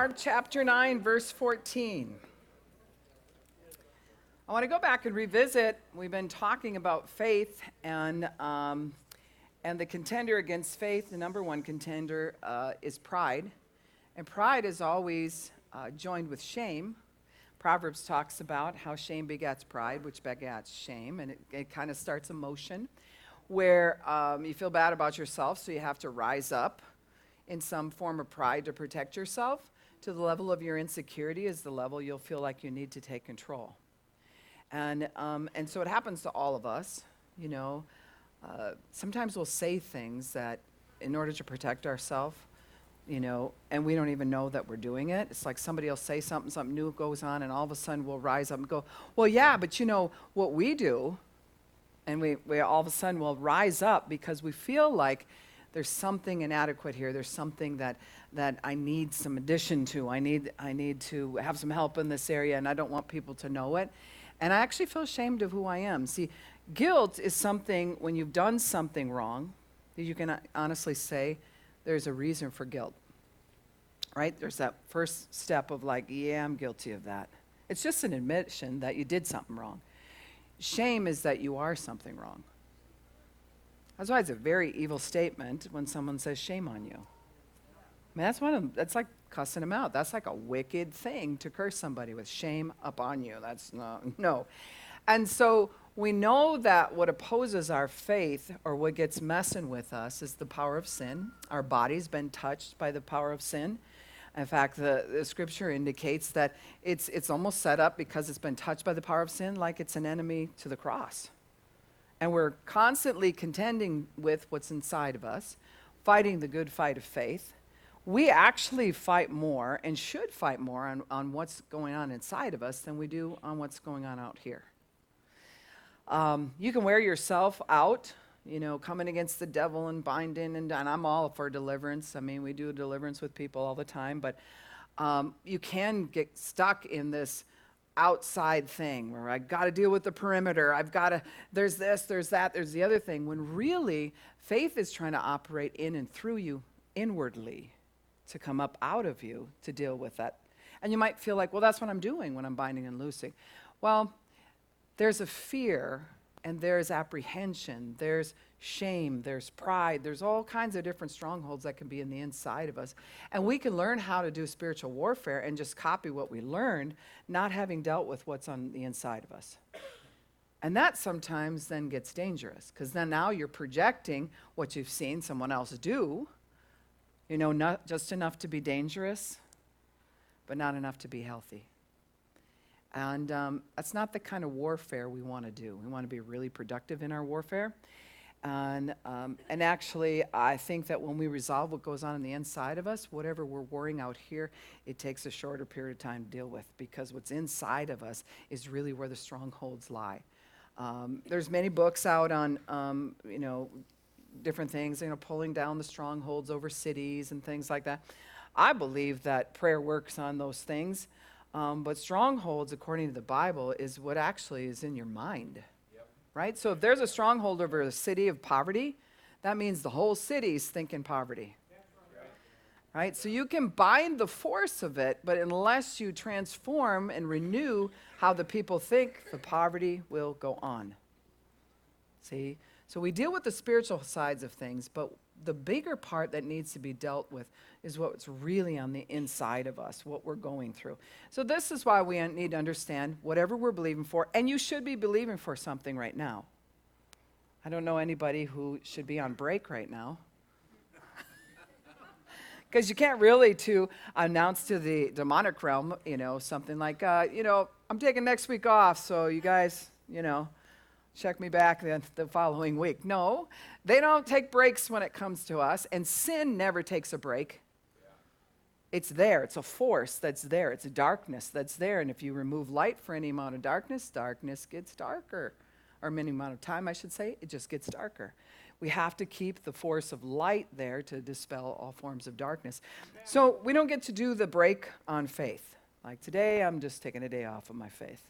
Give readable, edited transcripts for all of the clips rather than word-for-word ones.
Mark chapter 9, verse 14. I want to go back and revisit. We've been talking about faith and the contender against faith. The number one contender is pride. And pride is always joined with shame. Proverbs talks about how shame begets pride, which begets shame. And it kind of starts a motion where you feel bad about yourself, so you have to rise up in some form of pride to protect yourself. To the level of your insecurity is the level you'll feel like you need to take control. And so it happens to all of us, you know. Sometimes we'll say things that in order to protect ourselves, you know, and we don't even know that we're doing it. It's like somebody will say something new goes on, and all of a sudden we'll rise up and go, well, yeah, but you know what we do, and we all of a sudden will rise up because we feel like there's something inadequate here. There's something that I need some addition to. I need to have some help in this area, and I don't want people to know it. And I actually feel ashamed of who I am. See, guilt is something when you've done something wrong that you can honestly say there's a reason for guilt, right? There's that first step of like, yeah, I'm guilty of that. It's just an admission that you did something wrong. Shame is that you are something wrong. That's why it's a very evil statement when someone says shame on you. I mean, that's like cussing them out. That's like a wicked thing to curse somebody with, shame upon you. That's no. And so we know that what opposes our faith or what gets messing with us is the power of sin. Our body's been touched by the power of sin. In fact, the scripture indicates that it's almost set up because it's been touched by the power of sin like it's an enemy to the cross. And we're constantly contending with what's inside of us, fighting the good fight of faith. We actually fight more and should fight more on what's going on inside of us than we do on what's going on out here. You can wear yourself out, you know, coming against the devil and binding, and I'm all for deliverance. I mean, we do deliverance with people all the time, but you can get stuck in this outside thing where I got to deal with the perimeter. There's this, there's that, there's the other thing, when really faith is trying to operate in and through you inwardly to come up out of you to deal with that. And you might feel like, well, that's what I'm doing when I'm binding and loosing. Well, there's a fear and there's apprehension, there's shame, there's pride, there's all kinds of different strongholds that can be in the inside of us. And we can learn how to do spiritual warfare and just copy what we learned, not having dealt with what's on the inside of us. And that sometimes then gets dangerous, because then now you're projecting what you've seen someone else do, you know, not just enough to be dangerous, but not enough to be healthy. And that's not the kind of warfare we want to do. We want to be really productive in our warfare. And actually, I think that when we resolve what goes on the inside of us, whatever we're warring out here, it takes a shorter period of time to deal with, because what's inside of us is really where the strongholds lie. There's many books out on, you know, different things, you know, pulling down the strongholds over cities and things like that. I believe that prayer works on those things. But strongholds, according to the Bible, is what actually is in your mind, right? So if there's a stronghold over a city of poverty, that means the whole city's thinking poverty, right? So you can bind the force of it, but unless you transform and renew how the people think, the poverty will go on. See? So we deal with the spiritual sides of things, but the bigger part that needs to be dealt with is what's really on the inside of us, what we're going through. So this is why we need to understand whatever we're believing for, and you should be believing for something right now. I don't know anybody who should be on break right now. Because you can't really announce to the demonic realm, you know, something like, you know, I'm taking next week off, so you guys, you know, check me back the following week. No, they don't take breaks when it comes to us, and sin never takes a break. It's there. It's a force that's there. It's a darkness that's there, and if you remove light for any amount of darkness, darkness gets darker. Or any amount of time, I should say, it just gets darker. We have to keep the force of light there to dispel all forms of darkness. So we don't get to do the break on faith. Like today, I'm just taking a day off of my faith.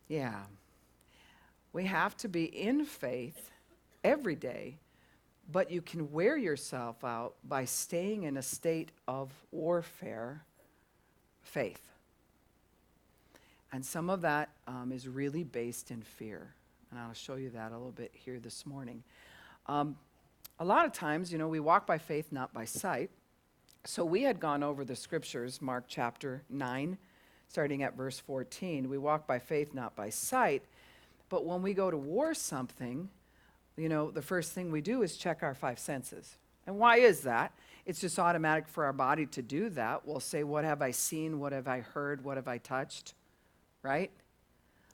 Yeah. We have to be in faith every day, but you can wear yourself out by staying in a state of warfare, faith. And some of that is really based in fear. And I'll show you that a little bit here this morning. A lot of times, we walk by faith, not by sight. So we had gone over the scriptures, Mark chapter 9, starting at verse 14. We walk by faith, not by sight. But when we go to war something, the first thing we do is check our five senses. And why is that? It's just automatic for our body to do that. We'll say, what have I seen? What have I heard? What have I touched? Right?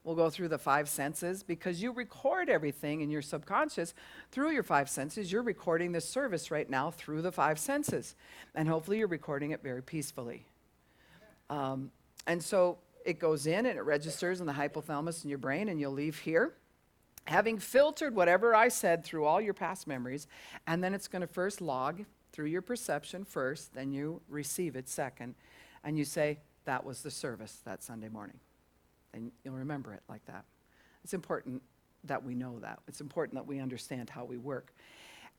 We'll go through the five senses because you record everything in your subconscious through your five senses. You're recording this service right now through the five senses. And hopefully you're recording it very peacefully. And so it goes in and it registers in the hypothalamus in your brain, and you'll leave here having filtered whatever I said through all your past memories. And then it's going to first log through your perception first, then you receive it second. And you say, that was the service that Sunday morning. And you'll remember it like that. It's important that we know that. It's important that we understand how we work.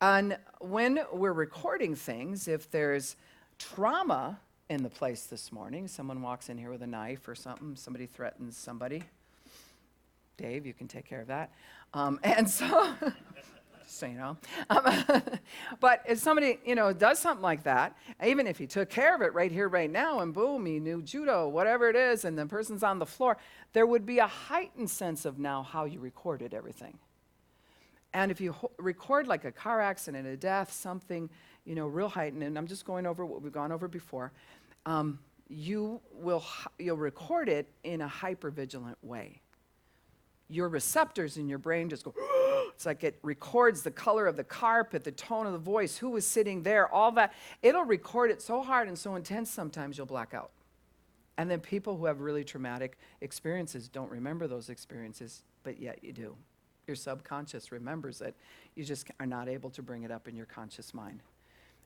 And when we're recording things, if there's trauma in the place this morning, someone walks in here with a knife or something, somebody threatens somebody. Dave, you can take care of that. And so, just so you know. But if somebody, does something like that, even if he took care of it right here, right now, and boom, he knew judo, whatever it is, and the person's on the floor, there would be a heightened sense of now how you recorded everything. And if you record like a car accident, a death, something, real heightened, and I'm just going over what we've gone over before, you'll record it in a hypervigilant way. Your receptors in your brain just go, it's like it records the color of the carpet, the tone of the voice, who was sitting there, all that. It'll record it so hard and so intense sometimes you'll black out. And then people who have really traumatic experiences don't remember those experiences, but yet you do. Your subconscious remembers it. You just are not able to bring it up in your conscious mind.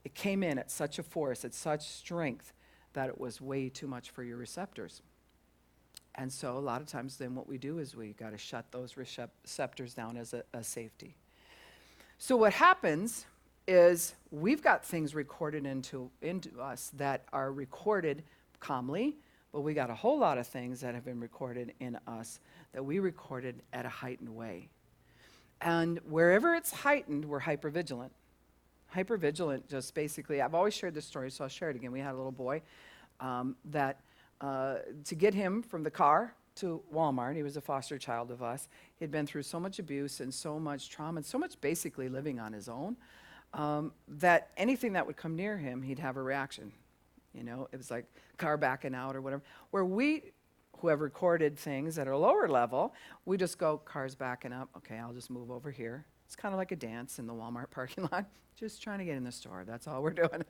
It came in at such a force, at such strength, that it was way too much for your receptors. And so a lot of times then what we do is we got to shut those receptors down as a safety. So what happens is we've got things recorded into us that are recorded calmly, but we got a whole lot of things that have been recorded in us that we recorded at a heightened way. And wherever it's heightened, we're hypervigilant. Hypervigilant just basically, I've always shared this story, so I'll share it again. We had a little boy to get him from the car to Walmart. He was a foster child of us. He'd been through so much abuse and so much trauma and so much basically living on his own that anything that would come near him, he'd have a reaction. It was like car backing out or whatever. Where we, who have recorded things at a lower level, we just go, car's backing up. Okay, I'll just move over here. It's kind of like a dance in the Walmart parking lot, just trying to get in the store. That's all we're doing.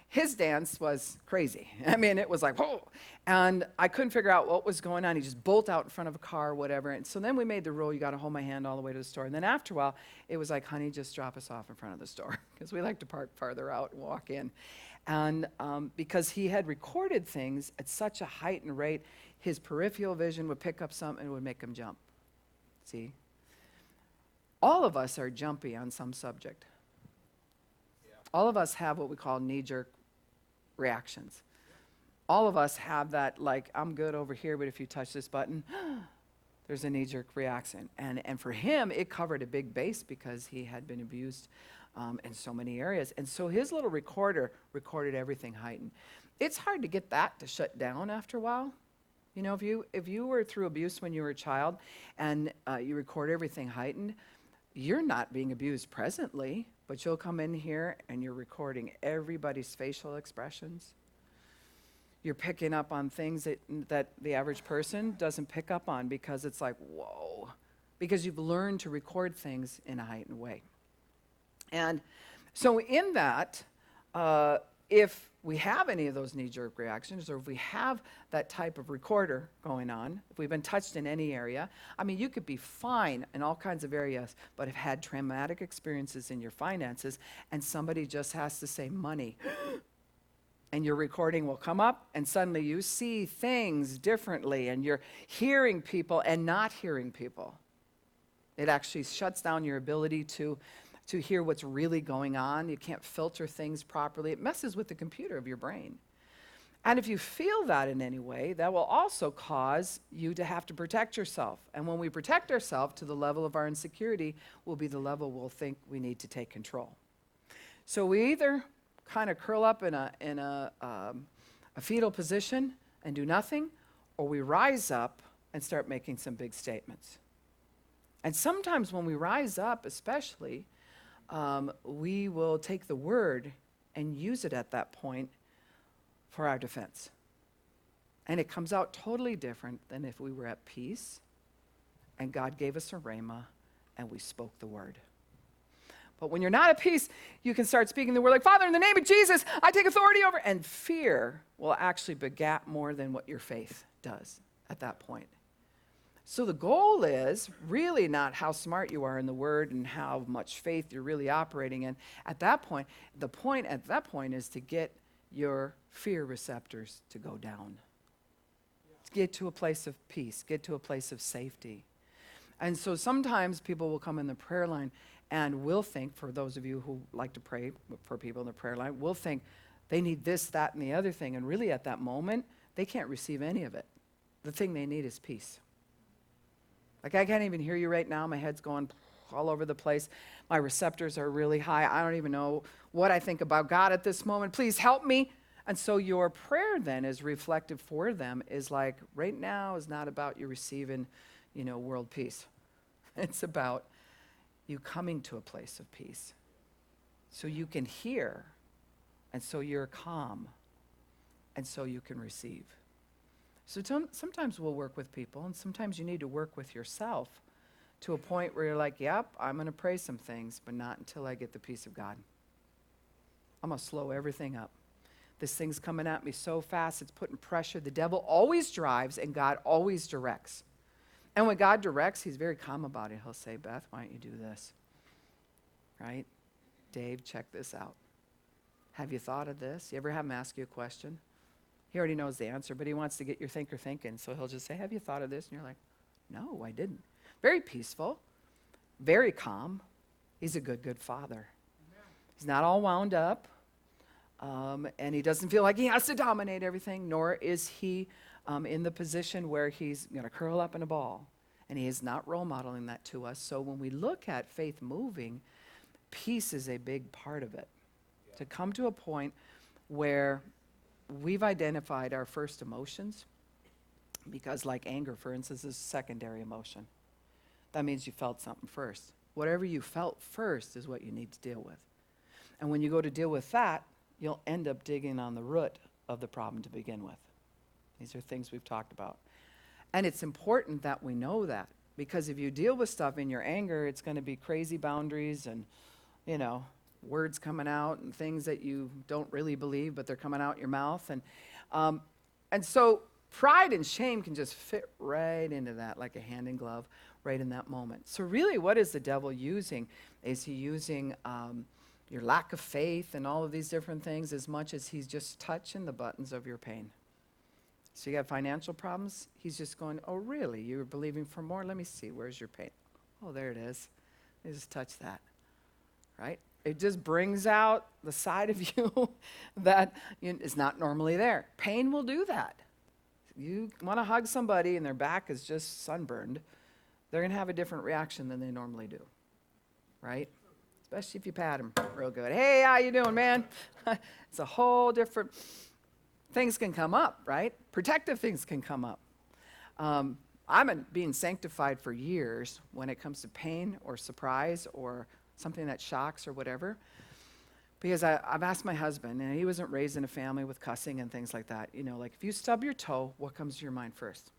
His dance was crazy. I mean, it was like, whoa. And I couldn't figure out what was going on. He just bolted out in front of a car, whatever. And so then we made the rule, you got to hold my hand all the way to the store. And then after a while, it was like, honey, just drop us off in front of the store. Because we like to park farther out and walk in. And because he had recorded things at such a heightened rate, his peripheral vision would pick up something and it would make him jump. See? All of us are jumpy on some subject. Yeah. All of us have what we call knee-jerk reactions. All of us have that, like, I'm good over here, but if you touch this button, there's a knee-jerk reaction. And for him, it covered a big base because he had been abused in so many areas. And so his little recorder recorded everything heightened. It's hard to get that to shut down after a while. If you were through abuse when you were a child and you record everything heightened, you're not being abused presently, but you'll come in here and you're recording everybody's facial expressions. You're picking up on things that the average person doesn't pick up on because it's like, whoa, because you've learned to record things in a heightened way. And so in that, if we have any of those knee-jerk reactions, or if we have that type of recorder going on, if we've been touched in any area, I mean, you could be fine in all kinds of areas, but have had traumatic experiences in your finances, and somebody just has to say money, and your recording will come up, and suddenly you see things differently, and you're hearing people and not hearing people. It actually shuts down your ability to to hear what's really going on. You can't filter things properly. It messes with the computer of your brain. And if you feel that in any way, that will also cause you to have to protect yourself. And when we protect ourselves to the level of our insecurity will be the level we'll think we need to take control. So we either kind of curl up in a fetal position and do nothing, or we rise up and start making some big statements. And sometimes when we rise up, especially, we will take the word and use it at that point for our defense. And it comes out totally different than if we were at peace and God gave us a rhema and we spoke the word. But when you're not at peace, you can start speaking the word like, Father, in the name of Jesus, I take authority over. And fear will actually begat more than what your faith does at that point. So the goal is really not how smart you are in the word and how much faith you're really operating in. At that point, the point at that point is to get your fear receptors to go down. Get to a place of peace, get to a place of safety. And so sometimes people will come in the prayer line and will think, for those of you who like to pray for people in the prayer line, will think they need this, that, and the other thing. And really at that moment, they can't receive any of it. The thing they need is peace. Like, I can't even hear you right now. My head's going all over the place. My receptors are really high. I don't even know what I think about God at this moment. Please help me. And so your prayer then is reflective for them, is like, right now is not about you receiving, world peace. It's about you coming to a place of peace so you can hear, and so you're calm, and so you can receive. So sometimes we'll work with people, and sometimes you need to work with yourself to a point where you're like, yep, I'm going to pray some things, but not until I get the peace of God. I'm going to slow everything up. This thing's coming at me so fast, it's putting pressure. The devil always drives, and God always directs. And when God directs, he's very calm about it. He'll say, Beth, why don't you do this? Right? Dave, check this out. Have you thought of this? You ever have him ask you a question? He already knows the answer, but he wants to get your thinker thinking. So he'll just say, have you thought of this? And you're like, no, I didn't. Very peaceful, very calm. He's a good, good father. He's not all wound up, and he doesn't feel like he has to dominate everything, nor is he in the position where he's going to curl up in a ball. And he is not role modeling that to us. So when we look at faith moving, peace is a big part of it. Yeah. To come to a point where we've identified our first emotions, because like anger, for instance, is a secondary emotion. That means you felt something first. Whatever you felt first is what you need to deal with. And when you go to deal with that, you'll end up digging on the root of the problem to begin with. These are things we've talked about. And it's important that we know that, because if you deal with stuff in your anger, it's going to be crazy boundaries and, words coming out and things that you don't really believe, but they're coming out your mouth. And so pride and shame can just fit right into that like a hand in glove right in that moment. So really, what is the devil using? Is he using your lack of faith and all of these different things as much as he's just touching the buttons of your pain? So you got financial problems? He's just going, oh, really? You were believing for more? Let me see. Where's your pain? Oh, there it is. You just touch that, right? It just brings out the side of you that is not normally there. Pain will do that. You want to hug somebody and their back is just sunburned, they're going to have a different reaction than they normally do, right? Especially if you pat them real good. Hey, how you doing, man? It's a whole different... Things can come up, right? Protective things can come up. I've been being sanctified for years when it comes to pain or surprise or something that shocks or whatever. Because I've asked my husband, and he wasn't raised in a family with cussing and things like that. Like if you stub your toe, what comes to your mind first?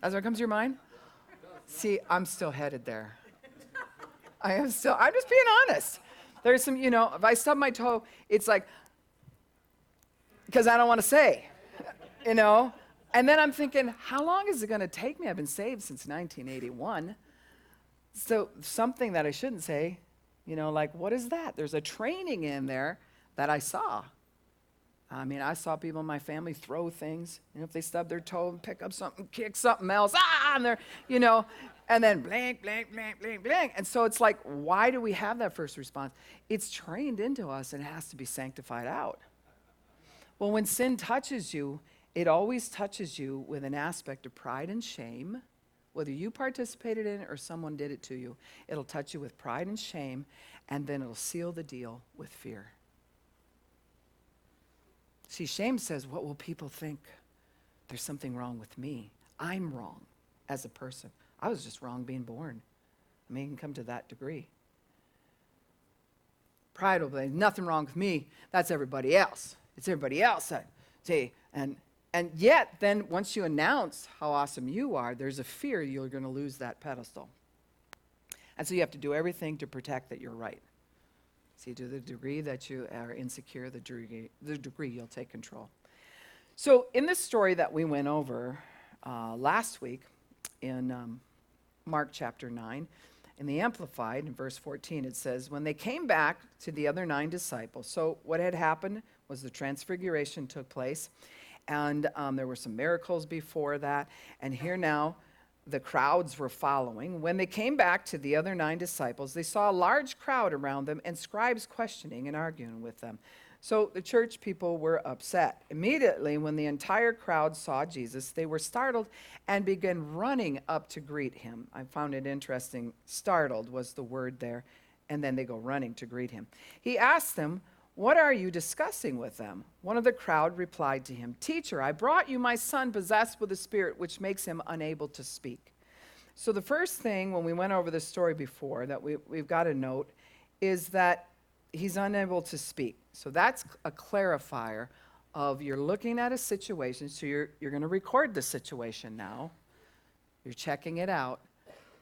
That's what comes to your mind? See, I'm still headed there. I'm just being honest. There's some, if I stub my toe, it's like, because I don't want to say, And then I'm thinking, how long is it going to take me? I've been saved since 1981. So something that I shouldn't say, like, what is that? There's a training in there that I saw. I saw people in my family throw things. If they stub their toe and pick up something, kick something else, and they're, And then blank, blank, blank, blank, blank. And so it's like, why do we have that first response? It's trained into us and it has to be sanctified out. Well, when sin touches you, it always touches you with an aspect of pride and shame. Whether you participated in it or someone did it to you, it'll touch you with pride and shame, and then it'll seal the deal with fear. See, shame says, what will people think? There's something wrong with me. I'm wrong as a person. I was just wrong being born. I mean, it can come to that degree. Pride will be, nothing wrong with me. That's everybody else. It's everybody else. See, and yet, then once you announce how awesome you are, there's a fear you're going to lose that pedestal. And so you have to do everything to protect that you're right. See, to the degree that you are insecure, the degree you'll take control. So in this story that we went over last week in Mark chapter 9, in the Amplified, in verse 14, it says, when they came back to the other 9 disciples, so what had happened was the transfiguration took place, and there were some miracles before that, and here now the crowds were following. When they came back to the other 9 disciples, they saw a large crowd around them and scribes questioning and arguing with them. So the church people were upset. Immediately, when the entire crowd saw Jesus, they were startled and began running up to greet him. I found it interesting. Startled was the word there, and then they go running to greet him. He asked them, what are you discussing with them? One of the crowd replied to him, Teacher, I brought you my son possessed with a spirit which makes him unable to speak. So the first thing, when we went over this story before, that we've got to note is that he's unable to speak. So that's a clarifier of you're looking at a situation, so you're going to record the situation now. You're checking it out.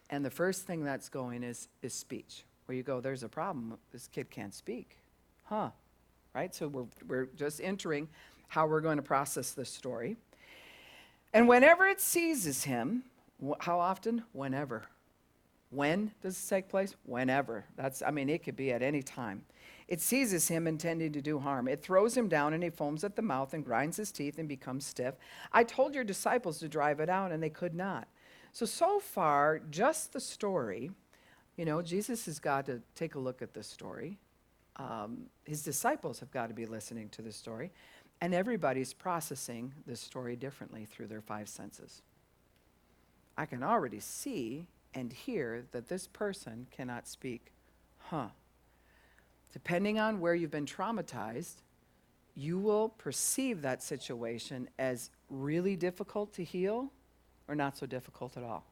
And the first thing that's going is speech, where you go, there's a problem. This kid can't speak. Huh? Right? So we're just entering how we're going to process this story. And whenever it seizes him, how often? Whenever. When does this take place? Whenever. It could be at any time. It seizes him intending to do harm. It throws him down and he foams at the mouth and grinds his teeth and becomes stiff. I told your disciples to drive it out and they could not. So far, just the story, Jesus has got to take a look at this story. His disciples have got to be listening to this story. And everybody's processing this story differently through their 5 senses. I can already see and hear that this person cannot speak. Depending on where you've been traumatized, you will perceive that situation as really difficult to heal or not so difficult at all.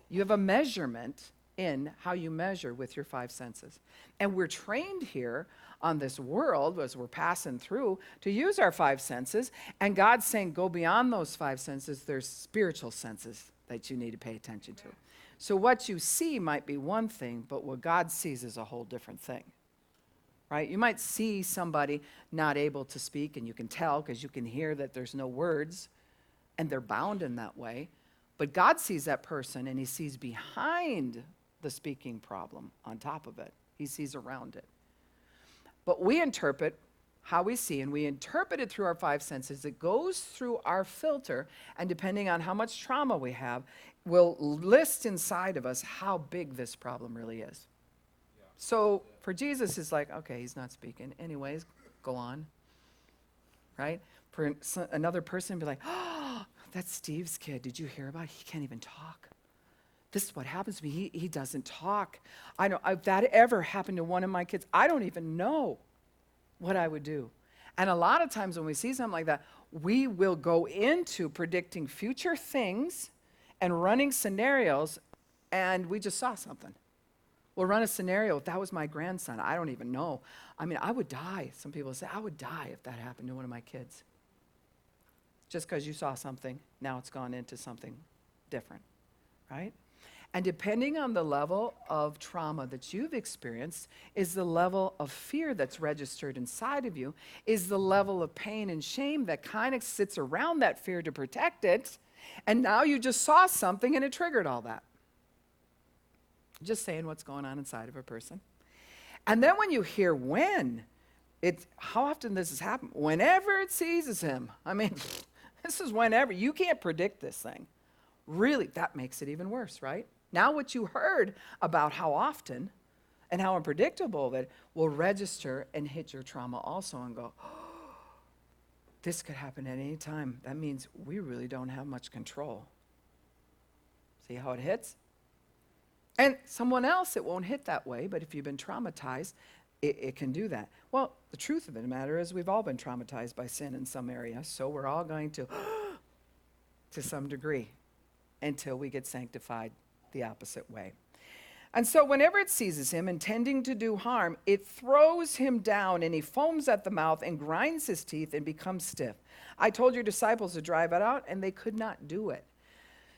You have a measurement in how you measure with your 5 senses. And we're trained here on this world, as we're passing through, to use our 5 senses. And God's saying, go beyond those 5 senses. There's spiritual senses that you need to pay attention to. So what you see might be one thing, but what God sees is a whole different thing, right? You might see somebody not able to speak, and you can tell because you can hear that there's no words, and they're bound in that way. But God sees that person, and he sees behind the speaking problem on top of it. He sees around it. But we interpret how we see, and we interpret it through our 5 senses. It goes through our filter, and depending on how much trauma we have, will list inside of us how big this problem really is. Yeah. So for Jesus, it's like, okay, he's not speaking. Anyways, go on. Right? For another person, be like, oh, that's Steve's kid. Did you hear about it? He can't even talk. This is what happens to me. He doesn't talk. I know if that ever happened to one of my kids, I don't even know what I would do. And a lot of times when we see something like that, we will go into predicting future things and running scenarios, and we just saw something. We'll run a scenario. That was my grandson. I don't even know. I would die. Some people say, I would die if that happened to one of my kids. Just because you saw something, now it's gone into something different, right? And depending on the level of trauma that you've experienced is the level of fear that's registered inside of you, is the level of pain and shame that kind of sits around that fear to protect it, and now you just saw something and it triggered all that. Just saying what's going on inside of a person. And then when you hear how often this has happened? Whenever it seizes him. This is whenever. You can't predict this thing. really, that makes it even worse, right? Now what you heard about how often and how unpredictable that will register and hit your trauma also and go, oh, this could happen at any time. That means we really don't have much control. See how it hits? And someone else, it won't hit that way, but if you've been traumatized, it can do that. Well, the truth of the matter is we've all been traumatized by sin in some area, so we're all going to some degree, until we get sanctified the opposite way. And so whenever it seizes him intending to do harm, it throws him down, and he foams at the mouth and grinds his teeth and becomes stiff. I told your disciples to drive it out, and they could not do it.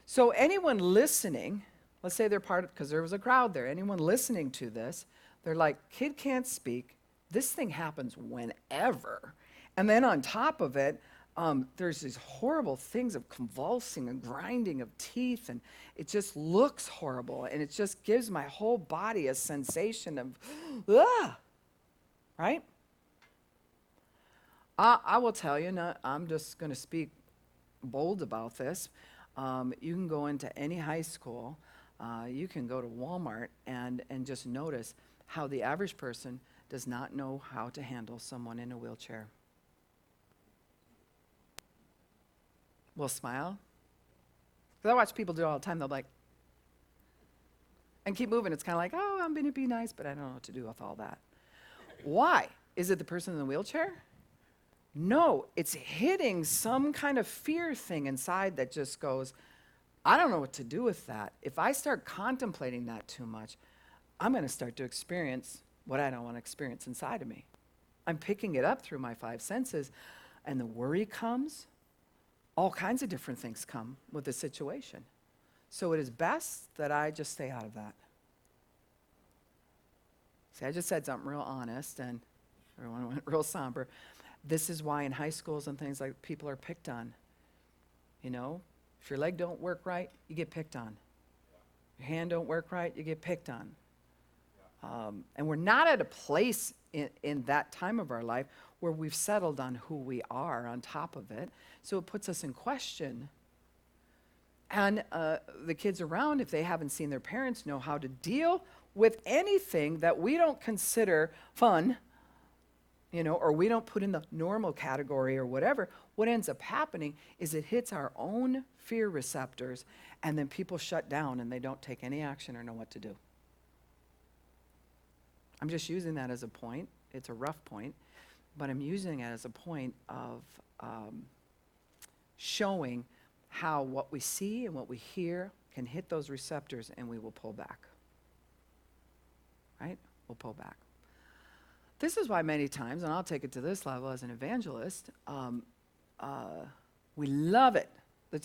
So anyone listening, let's say they're part of, because there was a crowd there, anyone listening to this, they're like, kid can't speak. This thing happens whenever. And then on top of it, there's these horrible things of convulsing and grinding of teeth, and it just looks horrible, and it just gives my whole body a sensation of, right? I will tell you, I'm just going to speak bold about this. You can go into any high school, you can go to Walmart and just notice how the average person does not know how to handle someone in a wheelchair. We'll smile. Because I watch people do it all the time. They'll be like, and keep moving. It's kind of like, oh, I'm going to be nice, but I don't know what to do with all that. Why? Is it the person in the wheelchair? No, it's hitting some kind of fear thing inside that just goes, I don't know what to do with that. If I start contemplating that too much, I'm going to start to experience what I don't want to experience inside of me. I'm picking it up through my five senses, and the worry comes. All kinds of different things come with the situation. So it is best that I just stay out of that. See, I just said something real honest, and everyone went real somber. This is why in high schools and things like people are picked on. You know, if your leg don't work right, you get picked on. Your hand don't work right, you get picked on. And we're not at a place in that time of our life where we've settled on who we are on top of it. So it puts us in question. And the kids around, if they haven't seen their parents know how to deal with anything that we don't consider fun, you know, or we don't put in the normal category or whatever, what ends up happening is it hits our own fear receptors, and then people shut down and they don't take any action or know what to do. I'm just using that as a point. It's a rough point, but I'm using it as a point of showing how what we see and what we hear can hit those receptors, and we will pull back. Right? We'll pull back. This is why many times, and I'll take it to this level as an evangelist, we love it.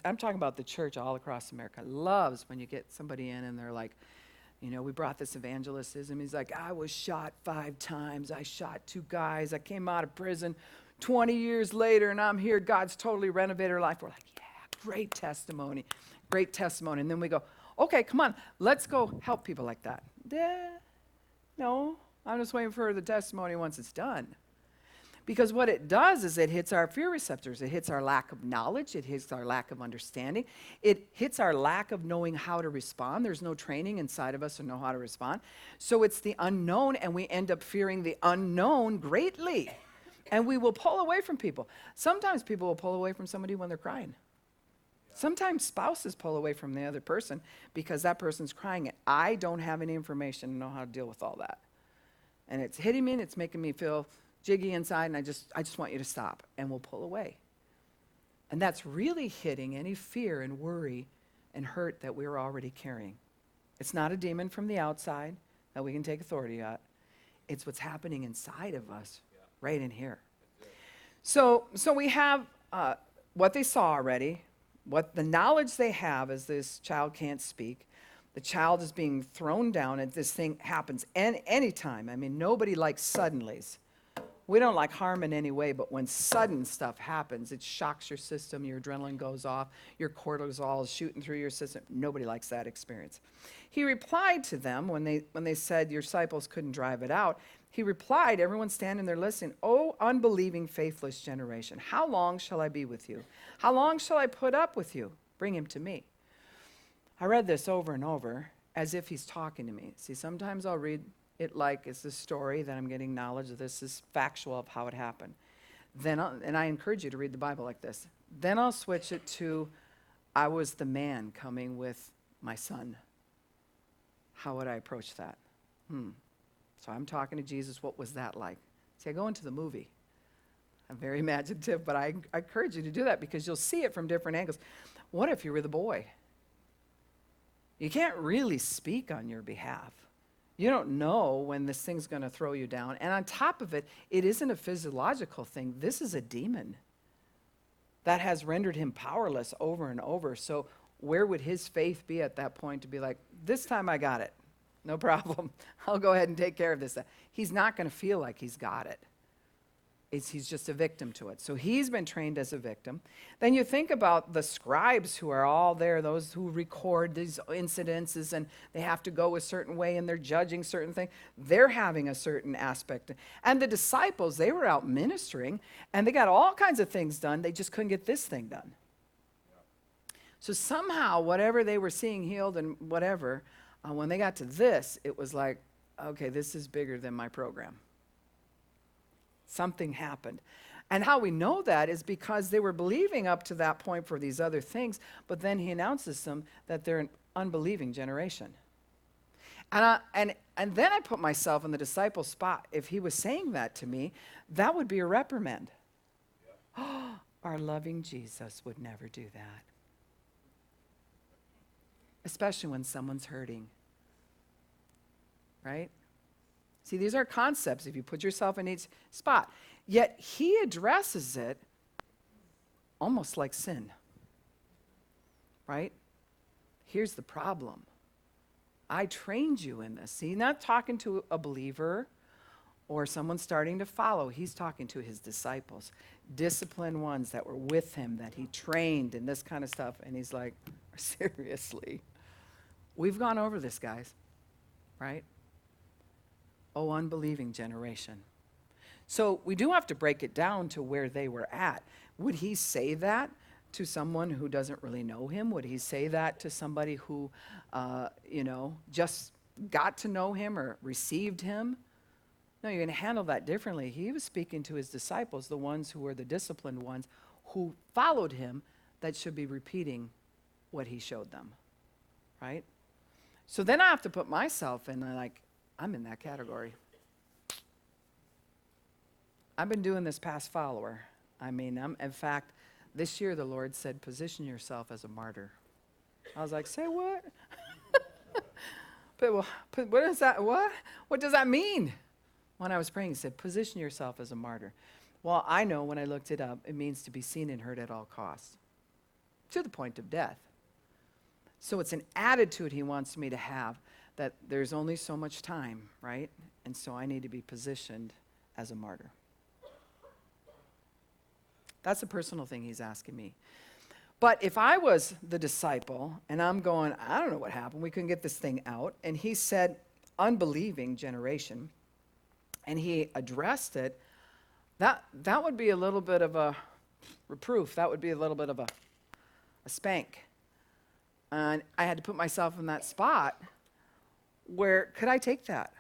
I'm talking about the church all across America. Loves when you get somebody in and they're like, you know, we brought this evangelicism. He's like, I was shot 5 times. I shot 2 guys. I came out of prison 20 years later, and I'm here. God's totally renovated our life. We're like, yeah, great testimony. Great testimony. And then we go, okay, come on, let's go help people like that. No, I'm just waiting for the testimony once it's done. Because what it does is it hits our fear receptors. It hits our lack of knowledge. It hits our lack of understanding. It hits our lack of knowing how to respond. There's no training inside of us to know how to respond. So it's the unknown, and we end up fearing the unknown greatly. And we will pull away from people. Sometimes people will pull away from somebody when they're crying. Sometimes spouses pull away from the other person because that person's crying. I don't have any information to know how to deal with all that. And it's hitting me, and it's making me feel jiggy inside, and I just want you to stop, and we'll pull away. And that's really hitting any fear and worry and hurt that we're already carrying. It's not a demon from the outside that we can take authority at. It's what's happening inside of us, right in here. So we have what they saw already, what the knowledge they have is this child can't speak. The child is being thrown down, and this thing happens any time. I mean, nobody likes suddenlies. We don't like harm in any way, but when sudden stuff happens, it shocks your system, your adrenaline goes off, your cortisol is shooting through your system. Nobody likes that experience. He replied to them when they said your disciples couldn't drive it out. He replied, everyone standing there listening, "Oh, unbelieving, faithless generation, how long shall I be with you? How long shall I put up with you? Bring him to me." I read this over and over as if he's talking to me. See, sometimes I'll read it like it's a story that I'm getting knowledge of. This is factual of how it happened. And I encourage you to read the Bible like this. Then I'll switch it to, I was the man coming with my son. How would I approach that? So I'm talking to Jesus. What was that like? See, I go into the movie. I'm very imaginative, but I encourage you to do that because you'll see it from different angles. What if you were the boy? You can't really speak on your behalf. You don't know when this thing's going to throw you down. And on top of it, it isn't a physiological thing. This is a demon that has rendered him powerless over and over. So where would his faith be at that point to be like, this time I got it. No problem. I'll go ahead and take care of this. He's not going to feel like he's got it. He's just a victim to it. So he's been trained as a victim. Then you think about the scribes who are all there, those who record these incidences, and they have to go a certain way, and they're judging certain things. They're having a certain aspect. And the disciples, they were out ministering, and they got all kinds of things done. They just couldn't get this thing done. So somehow, whatever they were seeing healed and whatever, when they got to this, it was like, okay, this is bigger than my program. Something happened. And how we know that is because they were believing up to that point for these other things, but then he announces them that they're an unbelieving generation. And then I put myself in the disciple spot. If he was saying that to me, that would be a reprimand. Yeah. Our loving Jesus would never do that. Especially when someone's hurting. Right? See, these are concepts if you put yourself in each spot. Yet he addresses it almost like sin. Right? Here's the problem. I trained you in this. See, not talking to a believer or someone starting to follow. He's talking to his disciples, disciplined ones that were with him, that he trained and this kind of stuff. And he's like, seriously, we've gone over this, guys. Right? Oh, unbelieving generation. So we do have to break it down to where they were at. Would he say that to someone who doesn't really know him? Would he say that to somebody who, just got to know him or received him? No, you're going to handle that differently. He was speaking to his disciples, the ones who were the disciplined ones who followed him, that should be repeating what he showed them, right? So then I have to put myself in, I'm in that category. I've been doing this past follower. In fact, this year the Lord said, position yourself as a martyr. I was like, say what? But what is that? What? What does that mean? When I was praying, he said, position yourself as a martyr. Well, I know when I looked it up, it means to be seen and heard at all costs, to the point of death. So it's an attitude he wants me to have, that there's only so much time, right? And so I need to be positioned as a martyr. That's a personal thing he's asking me. But if I was the disciple and I'm going, I don't know what happened, we couldn't get this thing out, and he said, unbelieving generation, and he addressed it, that would be a little bit of a reproof. That would be a little bit of a spank. And I had to put myself in that spot where, could I take that?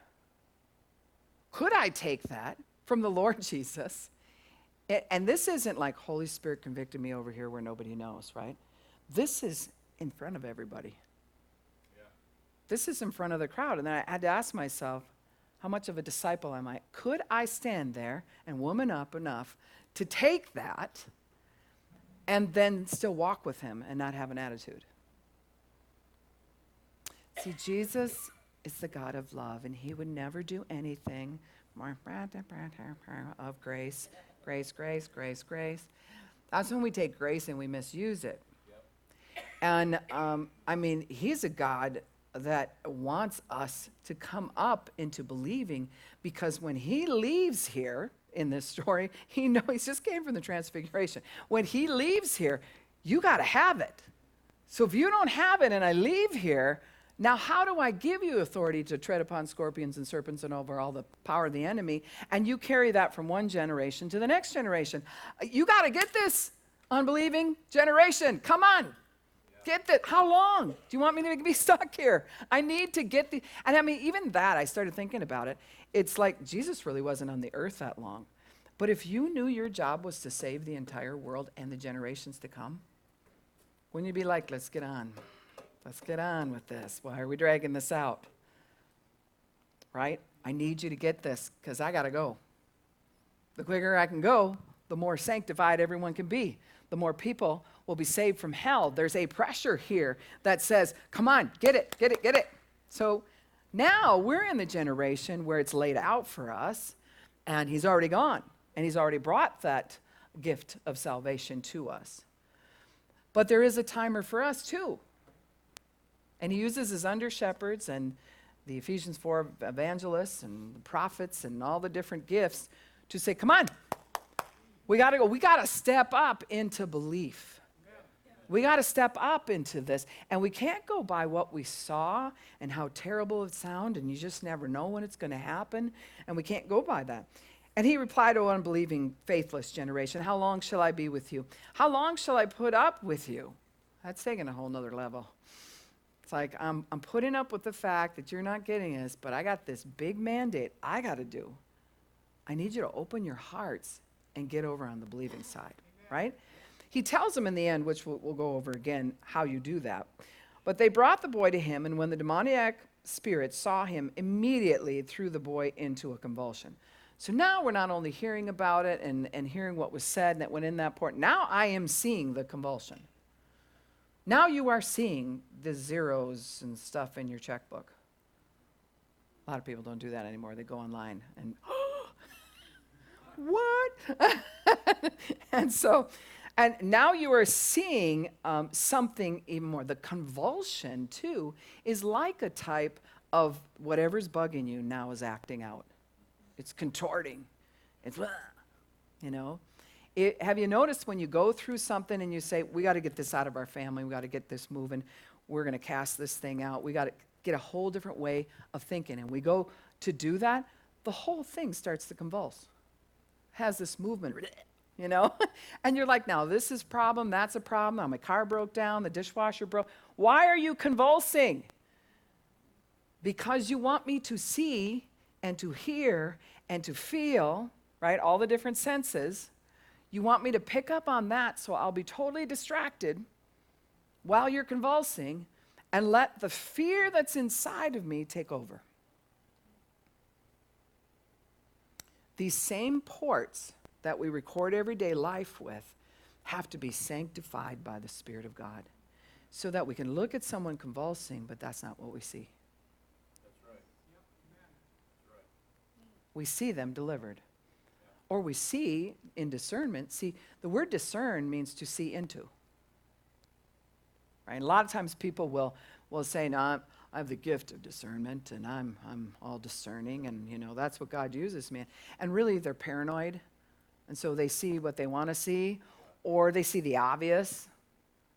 Could I take that from the Lord Jesus? And this isn't like Holy Spirit convicted me over here where nobody knows, right? This is in front of everybody. Yeah. This is in front of the crowd. And then I had to ask myself, how much of a disciple am I? Could I stand there and woman up enough to take that and then still walk with him and not have an attitude? See, Jesus is the God of love, and he would never do anything of grace. Grace, grace, grace, grace. That's when we take grace and we misuse it. Yep. And he's a God that wants us to come up into believing, because when he leaves here in this story, he just came from the transfiguration. When he leaves here, you got to have it. So if you don't have it and I leave here, now how do I give you authority to tread upon scorpions and serpents and over all the power of the enemy? And you carry that from one generation to the next generation. You got to get this, unbelieving generation. Come on. Yeah. Get that. How long do you want me to be stuck here? I need to get the, and I mean, even that, I started thinking about it. It's like Jesus really wasn't on the earth that long. But if you knew your job was to save the entire world and the generations to come, wouldn't you be like, let's get on. Let's get on with this. Why are we dragging this out? Right? I need you to get this because I got to go. The quicker I can go, the more sanctified everyone can be. The more people will be saved from hell. There's a pressure here that says, come on, get it, get it, get it. So now we're in the generation where it's laid out for us, and he's already gone, and he's already brought that gift of salvation to us. But there is a timer for us too. And he uses his under-shepherds and the Ephesians 4 evangelists and the prophets and all the different gifts to say, come on, we got to go. We got to step up into belief. We got to step up into this. And we can't go by what we saw and how terrible it sounded, and you just never know when it's going to happen. And we can't go by that. And he replied, O unbelieving, faithless generation, how long shall I be with you? How long shall I put up with you? That's taking a whole nother level. It's like, I'm putting up with the fact that you're not getting this, but I got this big mandate I got to do. I need you to open your hearts and get over on the believing side, right? He tells them in the end, which we'll go over again, how you do that. But they brought the boy to him, and when the demoniac spirit saw him, immediately threw the boy into a convulsion. So now we're not only hearing about it and hearing what was said that went in that port. Now I am seeing the convulsion. Now you are seeing the zeros and stuff in your checkbook. A lot of people don't do that anymore. They go online and, what? And now you are seeing something even more. The convulsion, too, is like a type of whatever's bugging you now is acting out. It's contorting. It's, you know. Have you noticed when you go through something and you say, we got to get this out of our family, we got to get this moving, we're going to cast this thing out, we got to get a whole different way of thinking, and we go to do that, the whole thing starts to convulse. Has this movement, you know? And you're like, now this is a problem, that's a problem, now my car broke down, the dishwasher broke. Why are you convulsing? Because you want me to see and to hear and to feel, right, all the different senses. You want me to pick up on that, so I'll be totally distracted while you're convulsing and let the fear that's inside of me take over. These same ports that we record everyday life with have to be sanctified by the Spirit of God so that we can look at someone convulsing, but that's not what we see. That's right. Yep. That's right. We see them delivered. Or we see in discernment, see, the word discern means to see into. Right? And a lot of times people will say, no, I have the gift of discernment, and I'm all discerning, and you know that's what God uses me. And really they're paranoid, and so they see what they want to see, or they see the obvious.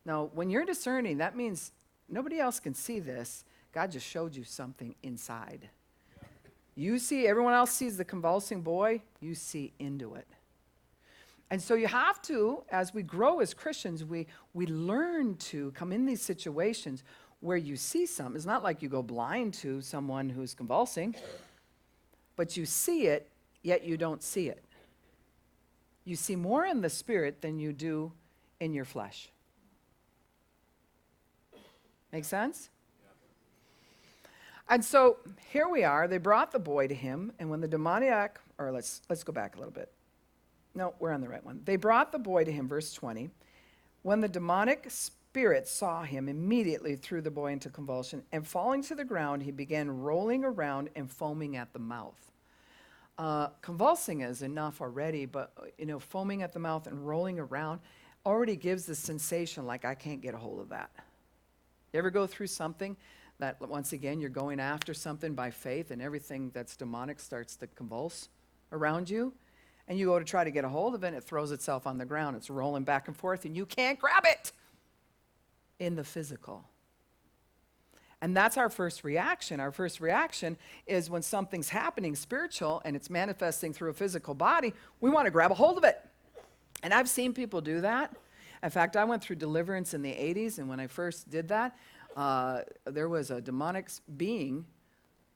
No, when you're discerning, that means nobody else can see this. God just showed you something inside. You see, everyone else sees the convulsing boy, you see into it. And so you have to, as we grow as Christians, we learn to come in these situations where you see something. It's not like you go blind to someone who's convulsing, but you see it, yet you don't see it. You see more in the spirit than you do in your flesh. Make sense? And so here we are. They brought the boy to him, and when the demoniac, or let's go back a little bit. No, we're on the right one. They brought the boy to him, verse 20. When the demonic spirit saw him, immediately threw the boy into convulsion, and falling to the ground, he began rolling around and foaming at the mouth. Convulsing is enough already, but foaming at the mouth and rolling around already gives the sensation like I can't get a hold of that. You ever go through something that, once again, you're going after something by faith and everything that's demonic starts to convulse around you, and you go to try to get a hold of it, and it throws itself on the ground. It's rolling back and forth, and you can't grab it in the physical. And that's our first reaction. Our first reaction is when something's happening spiritual and it's manifesting through a physical body, we want to grab a hold of it. And I've seen people do that. In fact, I went through deliverance in the 80s, and when I first did that, there was a demonic being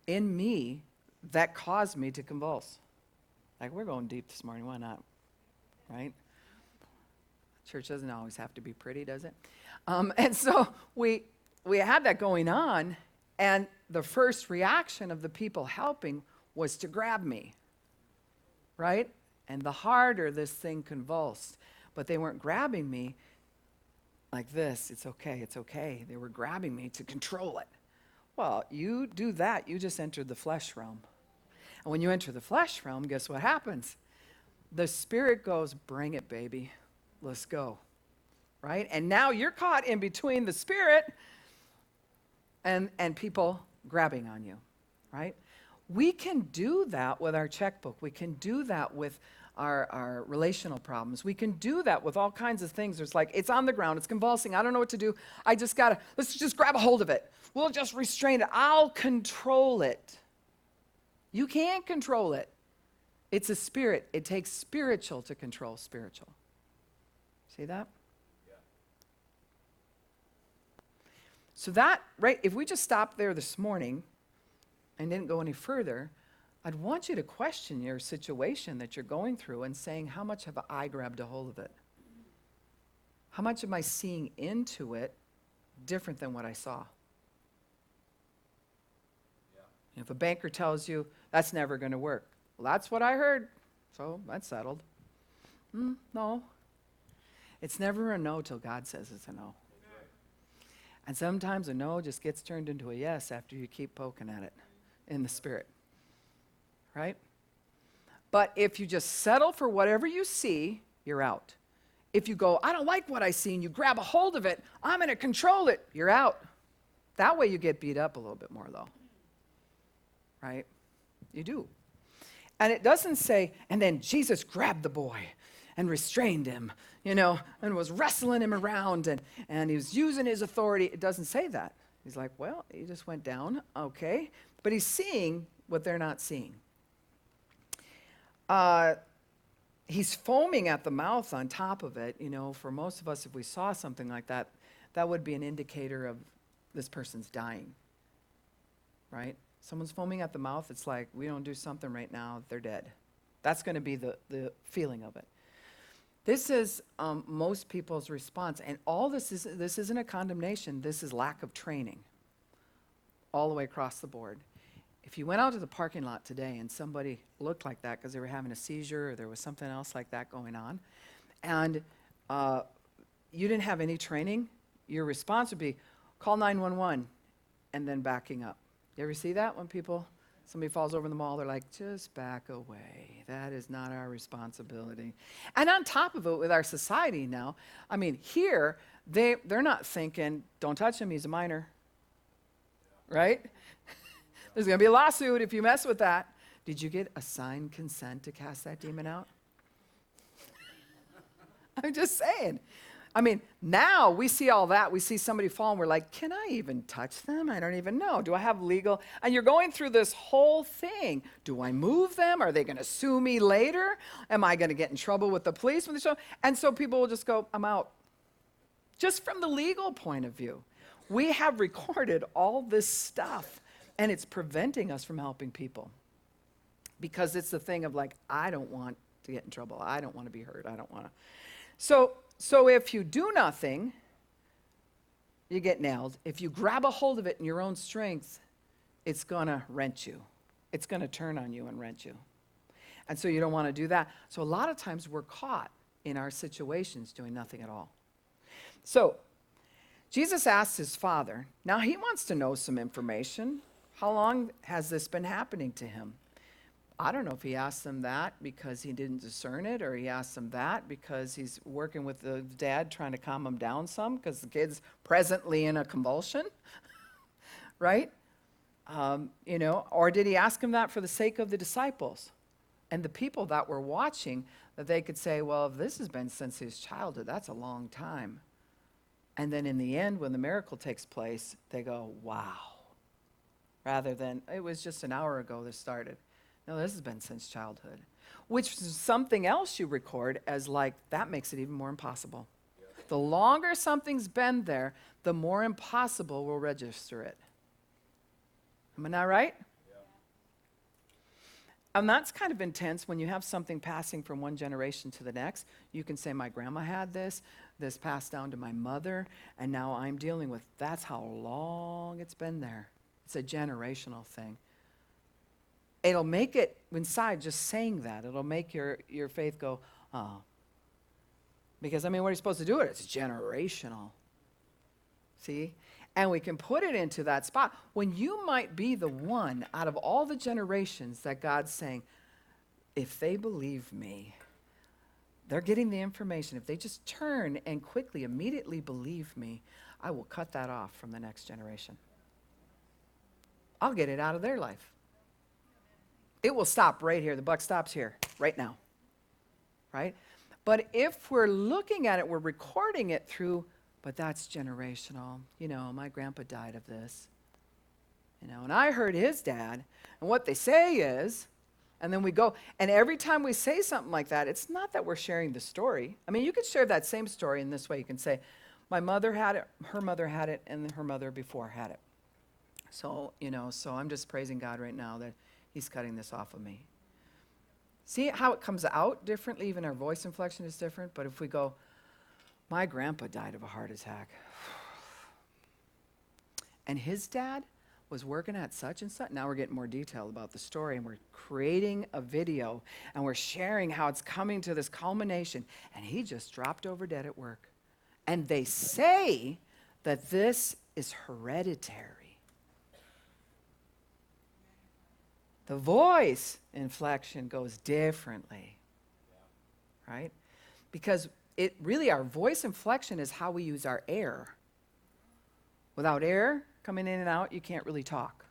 in me that caused me to convulse. Like, we're going deep this morning, why not? Right? Church doesn't always have to be pretty, does it? And so we had that going on, and the first reaction of the people helping was to grab me, right? And the harder this thing convulsed, but they weren't grabbing me like this, it's okay, it's okay. They were grabbing me to control it. Well, you do that, you just entered the flesh realm. And when you enter the flesh realm, guess what happens? The spirit goes, bring it, baby. Let's go. Right? And now you're caught in between the spirit and people grabbing on you. Right? We can do that with our checkbook. We can do that with our relational problems. We can do that with all kinds of things. There's like, it's on the ground, it's convulsing, I don't know what to do. Let's just grab a hold of it. We'll just restrain it. I'll control it. You can't control it. It's a spirit. It takes spiritual to control spiritual. See that? Yeah. So that, right, if we just stopped there this morning and didn't go any further, I'd want you to question your situation that you're going through and saying, how much have I grabbed a hold of it? How much am I seeing into it different than what I saw? Yeah. If a banker tells you, that's never going to work, well, that's what I heard, so that's settled. No. It's never a no till God says it's a no. And sometimes a no just gets turned into a yes after you keep poking at it in the spirit. Right? But if you just settle for whatever you see, you're out. If you go, I don't like what I see, and you grab a hold of it, I'm going to control it, you're out. That way you get beat up a little bit more, though. Right? You do. And it doesn't say, and then Jesus grabbed the boy and restrained him, and was wrestling him around, and he was using his authority. It doesn't say that. He's like, well, he just went down, okay. But he's seeing what they're not seeing. He's foaming at the mouth on top of it. For most of us, if we saw something like that, that would be an indicator of this person's dying, right? Someone's foaming at the mouth, it's like, we don't do something right now, they're dead. That's going to be the feeling of it. This is most people's response. And all this isn't a condemnation. This is lack of training all the way across the board. If you went out to the parking lot today and somebody looked like that because they were having a seizure or there was something else like that going on, and you didn't have any training, your response would be, call 911, and then backing up. You ever see that when somebody falls over in the mall, they're like, just back away. That is not our responsibility. And on top of it, with our society now, here, they're not thinking, don't touch him, he's a minor. Right? There's going to be a lawsuit if you mess with that. Did you get a signed consent to cast that demon out? I'm just saying. Now we see all that. We see somebody fall and we're like, can I even touch them? I don't even know. Do I have legal? And you're going through this whole thing. Do I move them? Are they going to sue me later? Am I going to get in trouble with the police when they show? And so people will just go, I'm out. Just from the legal point of view. We have recorded all this stuff. And it's preventing us from helping people. Because it's the thing of like, I don't want to get in trouble. I don't want to be hurt. I don't want to. So if you do nothing, you get nailed. If you grab a hold of it in your own strength, it's going to wrench you. It's going to turn on you and wrench you. And so you don't want to do that. So a lot of times we're caught in our situations doing nothing at all. So Jesus asked his father, now he wants to know some information. How long has this been happening to him? I don't know if he asked him that because he didn't discern it, or he asked him that because he's working with the dad trying to calm him down some because the kid's presently in a convulsion, right? Or did he ask him that for the sake of the disciples and the people that were watching, that they could say, well, if this has been since his childhood, that's a long time. And then in the end, when the miracle takes place, they go, wow. Rather than, it was just an hour ago this started. No, this has been since childhood. Which is something else you record as like, that makes it even more impossible. Yeah. The longer something's been there, the more impossible we'll register it. Am I not right? And that's kind of intense when you have something passing from one generation to the next. You can say, my grandma had this passed down to my mother, and now I'm dealing with, that's how long it's been there. It's a generational thing. It'll make it inside, just saying that, it'll make your faith go, oh. Because, I mean, what are you supposed to do with it? It's generational. See? And we can put it into that spot when you might be the one out of all the generations that God's saying, if they believe me, they're getting the information. If they just turn and quickly, immediately believe me, I will cut that off from the next generation. I'll get it out of their life. It will stop right here. The buck stops here, right now. Right? But if we're looking at it, we're recording it through, but that's generational. You know, my grandpa died of this. You know, and I heard his dad. And what they say is, and then we go, and every time we say something like that, it's not that we're sharing the story. I mean, you could share that same story in this way. You can say, my mother had it, her mother had it, and her mother before had it. So, you know, so I'm just praising God right now that he's cutting this off of me. See how it comes out differently? Even our voice inflection is different. But if we go, my grandpa died of a heart attack. And his dad was working at such and such. Now we're getting more detail about the story, and we're creating a video, and we're sharing how it's coming to this culmination. And he just dropped over dead at work. And they say that this is hereditary. The voice inflection goes differently, right? Because it really, our voice inflection is how we use our air. Without air coming in and out, you can't really talk.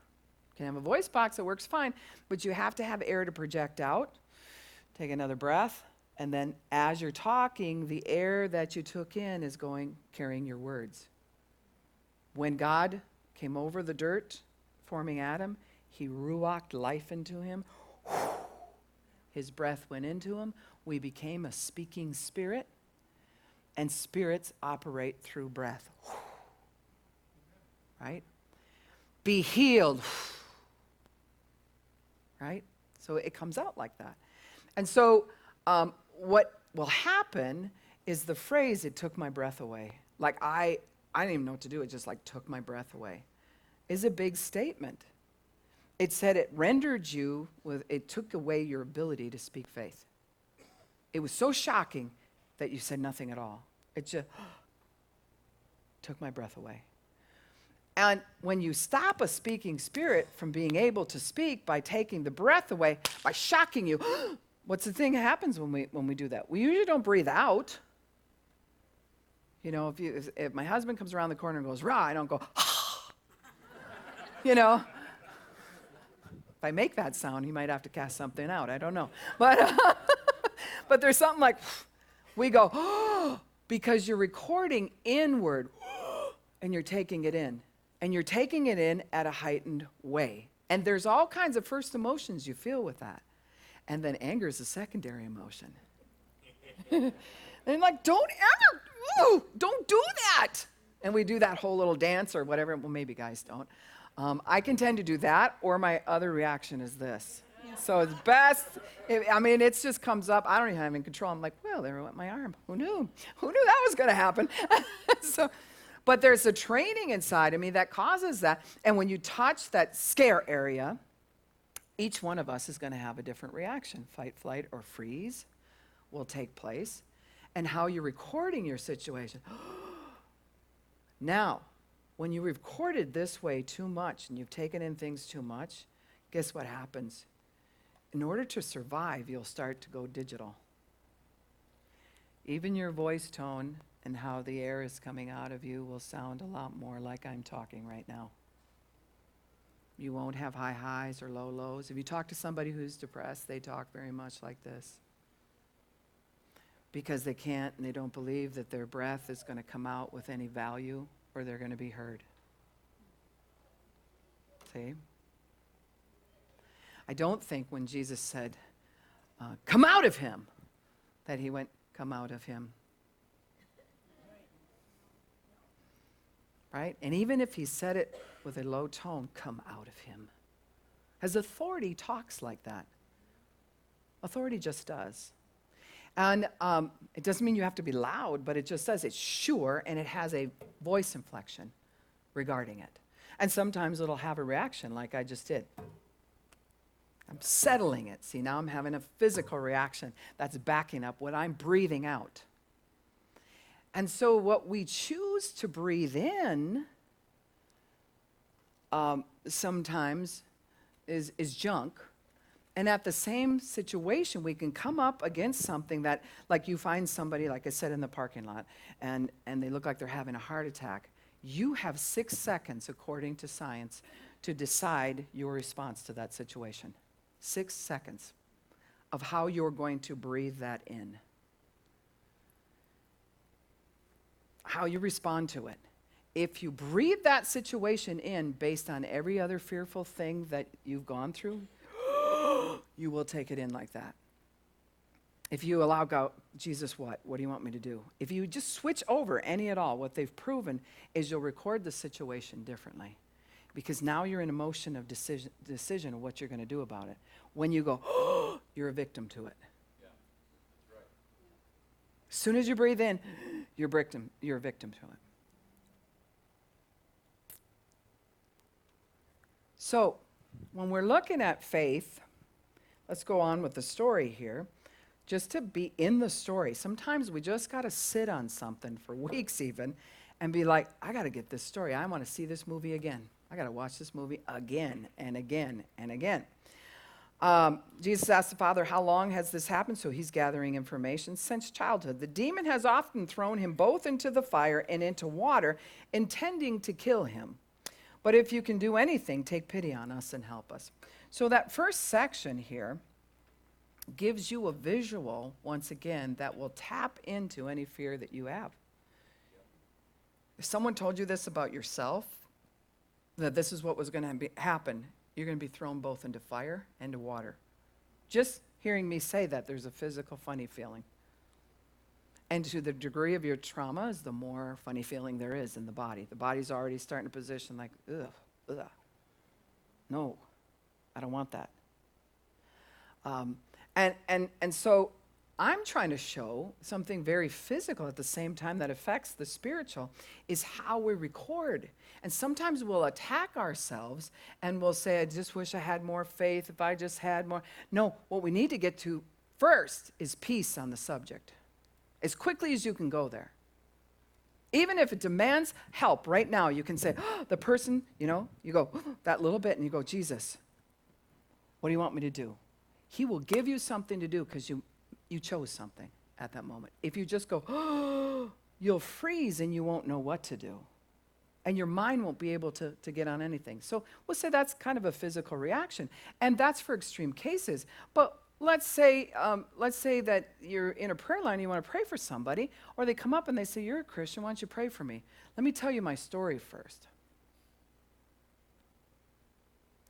You can have a voice box that works fine, but you have to have air to project out. Take another breath, and then as you're talking, the air that you took in is carrying your words. When God came over the dirt, forming Adam, he ruached life into him. His breath went into him. We became a speaking spirit. And spirits operate through breath. Right? Be healed. Right? So it comes out like that. And so what will happen is the phrase, it took my breath away. Like I didn't even know what to do. It just like took my breath away. Is a big statement. It said it rendered you, it took away your ability to speak faith. It was so shocking that you said nothing at all. It just took my breath away. And when you stop a speaking spirit from being able to speak by taking the breath away, by shocking you, what's the thing that happens when we do that? We usually don't breathe out. You know, if my husband comes around the corner and goes, rah, I don't go, you know. If I make that sound, he might have to cast something out. I don't know. But there's something like, we go, because you're recording inward, and you're taking it in. And you're taking it in at a heightened way. And there's all kinds of first emotions you feel with that. And then anger is a secondary emotion. And like, don't do that. And we do that whole little dance or whatever. Well, maybe guys don't. I can tend to do that, or my other reaction is this. Yeah. So it's best, it just comes up. I don't even have any control. I'm like, well, there went my arm. Who knew? Who knew that was going to happen? But there's a training inside of me that causes that. And when you touch that scare area, each one of us is going to have a different reaction. Fight, flight, or freeze will take place. And how you're recording your situation. Now, when you recorded this way too much and you've taken in things too much, guess what happens? In order to survive, you'll start to go digital. Even your voice tone and how the air is coming out of you will sound a lot more like I'm talking right now. You won't have high highs or low lows. If you talk to somebody who's depressed, they talk very much like this. Because they can't and they don't believe that their breath is going to come out with any value or they're going to be heard. See? I don't think when Jesus said, come out of him, that he went, come out of him. right? And even if he said it with a low tone, come out of him. As authority talks like that. Authority just does. And it doesn't mean you have to be loud, but it just says it's sure, and it has a voice inflection regarding it. And sometimes it'll have a reaction like I just did. I'm settling it. See, now I'm having a physical reaction that's backing up what I'm breathing out. And so what we choose to breathe in sometimes is junk. And at the same situation, we can come up against something that, like you find somebody, like I said, in the parking lot, and they look like they're having a heart attack. You have 6 seconds, according to science, to decide your response to that situation. 6 seconds of how you're going to breathe that in. How you respond to it. If you breathe that situation in based on every other fearful thing that you've gone through, you will take it in like that. If you allow God, Jesus, what? What do you want me to do? If you just switch over any at all, what they've proven is you'll record the situation differently. Because now you're in a motion of decision of what you're going to do about it. When you go, you're a victim to it. Yeah, that's right. As soon as you breathe in, you're a victim to it. So, when we're looking at faith, let's go on with the story here. Just to be in the story, sometimes we just got to sit on something for weeks even and be like, I got to get this story. I want to see this movie again. I got to watch this movie again and again and again. Jesus asked the Father, how long has this happened? So he's gathering information. Since childhood. The demon has often thrown him both into the fire and into water, intending to kill him. But if you can do anything, take pity on us and help us. So that first section here gives you a visual, once again, that will tap into any fear that you have. If someone told you this about yourself, that this is what was going to happen, you're going to be thrown both into fire and to water. Just hearing me say that, there's a physical funny feeling. And to the degree of your trauma is the more funny feeling there is in the body. The body's already starting to position like, ugh. No, I don't want that. And so I'm trying to show something very physical at the same time that affects the spiritual is how we record. And sometimes we'll attack ourselves and we'll say, I just wish I had more faith, if I just had more. No, what we need to get to first is peace on the subject. As quickly as you can go there. Even if it demands help right now, you can say, the person, you go that little bit and you go, Jesus, what do you want me to do? He will give you something to do because you chose something at that moment. If you just go, you'll freeze and you won't know what to do. And your mind won't be able to get on anything. So we'll say that's kind of a physical reaction. And that's for extreme cases. But let's say that you're in a prayer line and you want to pray for somebody, or they come up and they say, you're a Christian, why don't you pray for me? Let me tell you my story first.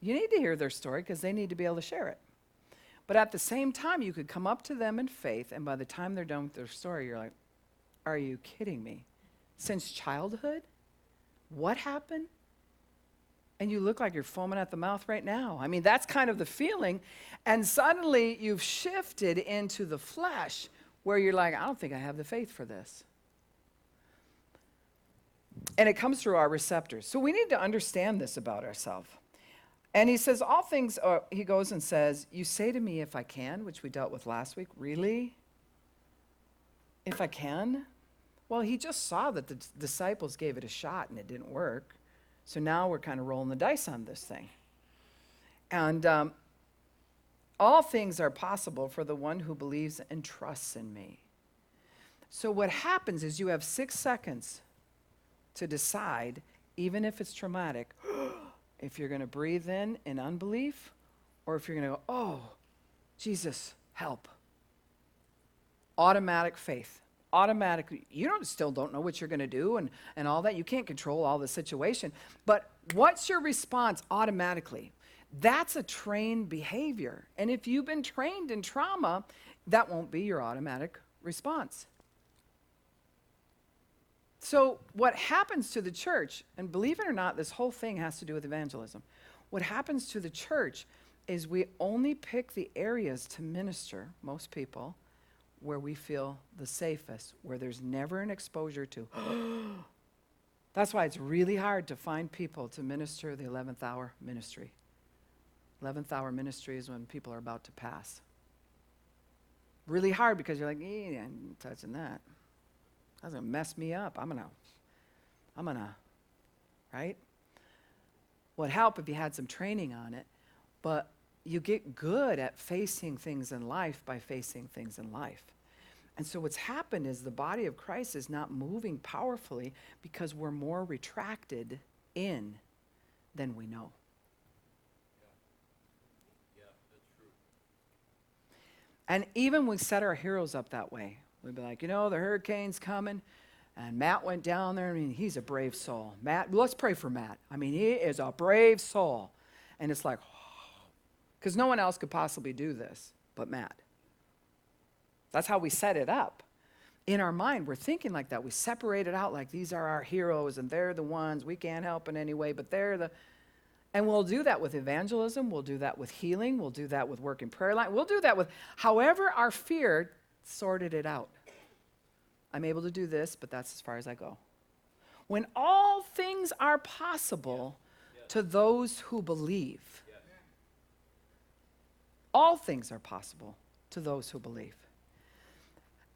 You need to hear their story because they need to be able to share it. But at the same time, you could come up to them in faith, and by the time they're done with their story, you're like, are you kidding me? Since childhood? What happened? And you look like you're foaming at the mouth right now. I mean, that's kind of the feeling. And suddenly you've shifted into the flesh where you're like, I don't think I have the faith for this. And it comes through our receptors. So we need to understand this about ourselves. And he says, all things, he goes and says, you say to me if I can, which we dealt with last week. Really? If I can? Well, he just saw that the disciples gave it a shot and it didn't work. So now we're kind of rolling the dice on this thing. And all things are possible for the one who believes and trusts in me. So what happens is you have 6 seconds to decide, even if it's traumatic, if you're going to breathe in unbelief, or if you're going to go, oh, Jesus, help. Automatic faith. Automatically, you still don't know what you're going to do and all that. You can't control all the situation. But what's your response automatically? That's a trained behavior. And if you've been trained in trauma, that won't be your automatic response. So what happens to the church, and believe it or not, this whole thing has to do with evangelism. What happens to the church is we only pick the areas to minister, most people, where we feel the safest, where there's never an exposure to. That's why it's really hard to find people to minister the 11th hour ministry. 11th hour ministry is when people are about to pass. Really hard because you're like, I'm touching that. That's going to mess me up. I'm going to, right? Would help if you had some training on it, but you get good at facing things in life by facing things in life. And so what's happened is the body of Christ is not moving powerfully because we're more retracted in than we know. Yeah, that's true. And even we set our heroes up that way. We'd be like, the hurricane's coming, and Matt went down there. I mean, he's a brave soul. Matt, let's pray for Matt. I mean, he is a brave soul. And it's like, because no one else could possibly do this but Matt. That's how we set it up. In our mind, we're thinking like that. We separate it out like these are our heroes, and they're the ones. We can't help in any way, but they're the... And we'll do that with evangelism. We'll do that with healing. We'll do that with working prayer line. We'll do that with however our fear sorted it out. I'm able to do this, but that's as far as I go. When all things are possible to those who believe. All things are possible to those who believe.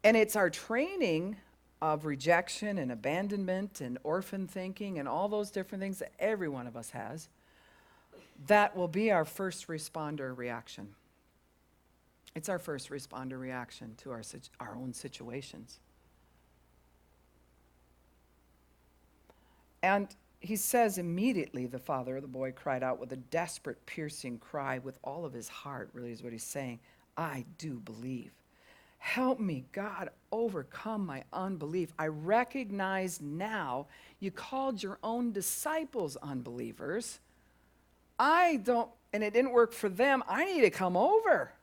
And it's our training of rejection and abandonment and orphan thinking and all those different things that every one of us has that will be our first responder reaction. It's our first responder reaction to our own situations. And he says immediately the father of the boy cried out with a desperate, piercing cry with all of his heart, really is what he's saying. I do believe. Help me, God, overcome my unbelief. I recognize now you called your own disciples unbelievers. And it didn't work for them. I need to come over.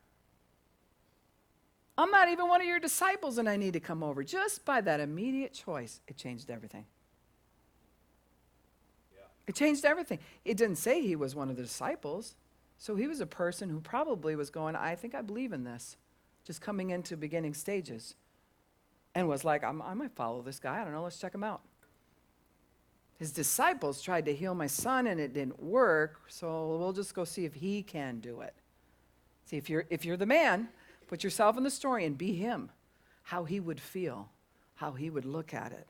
I'm not even one of your disciples and I need to come over. Just by that immediate choice, it changed everything. It changed everything. It didn't say he was one of the disciples. So he was a person who probably was going, I think I believe in this. Just coming into beginning stages. And was like, I might follow this guy. I don't know, let's check him out. His disciples tried to heal my son and it didn't work. So we'll just go see if he can do it. See, if you're the man, put yourself in the story and be him. How he would feel. How he would look at it.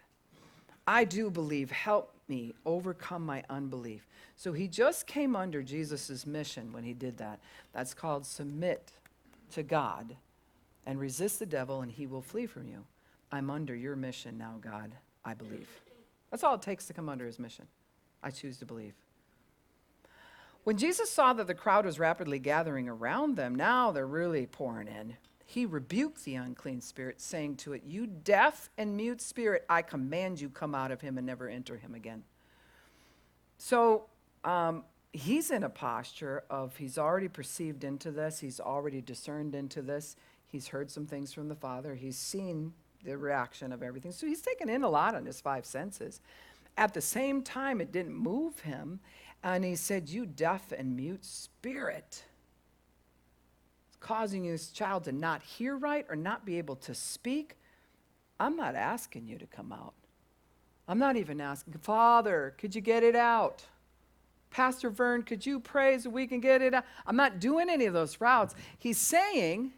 I do believe, help me overcome my unbelief. So he just came under Jesus' mission when he did that. That's called submit to God and resist the devil and he will flee from you. I'm under your mission now, God, I believe. That's all it takes to come under his mission. I choose to believe. When Jesus saw that the crowd was rapidly gathering around them, now they're really pouring in. He rebuked the unclean spirit, saying to it, you deaf and mute spirit, I command you, come out of him and never enter him again. So he's in a posture of he's already perceived into this. He's already discerned into this. He's heard some things from the Father. He's seen the reaction of everything. So he's taken in a lot on his five senses. At the same time, it didn't move him. And he said, you deaf and mute spirit. Causing this child to not hear right or not be able to speak. I'm not asking you to come out. I'm not even asking, Father, could you get it out? Pastor Vern, could you pray so we can get it out? I'm not doing any of those routes. He's saying,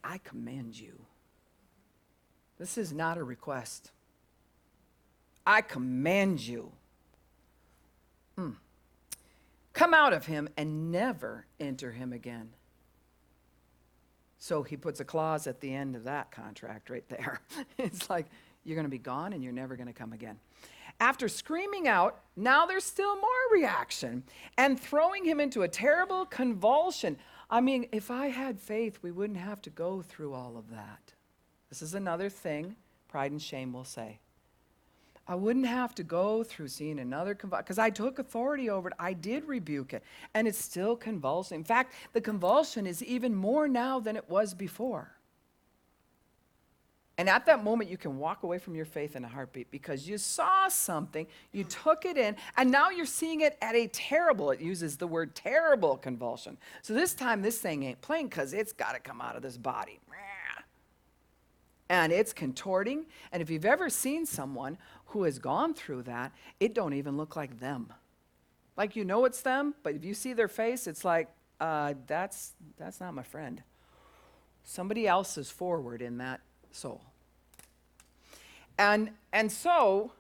I command you. This is not a request. I command you. Come out of him and never enter him again. So he puts a clause at the end of that contract right there. It's like, you're going to be gone and you're never going to come again. After screaming out, now there's still more reaction and throwing him into a terrible convulsion. I mean, if I had faith, we wouldn't have to go through all of that. This is another thing pride and shame will say. I wouldn't have to go through seeing another convulsion, because I took authority over it. I did rebuke it, and it's still convulsing. In fact, the convulsion is even more now than it was before. And at that moment, you can walk away from your faith in a heartbeat because you saw something, you took it in, and now you're seeing it at a terrible, it uses the word terrible convulsion. So this time, this thing ain't playing because it's got to come out of this body. And it's contorting. And if you've ever seen someone who has gone through that, it don't even look like them. Like you know it's them, but if you see their face, it's like, that's not my friend. Somebody else is forward in that soul. And so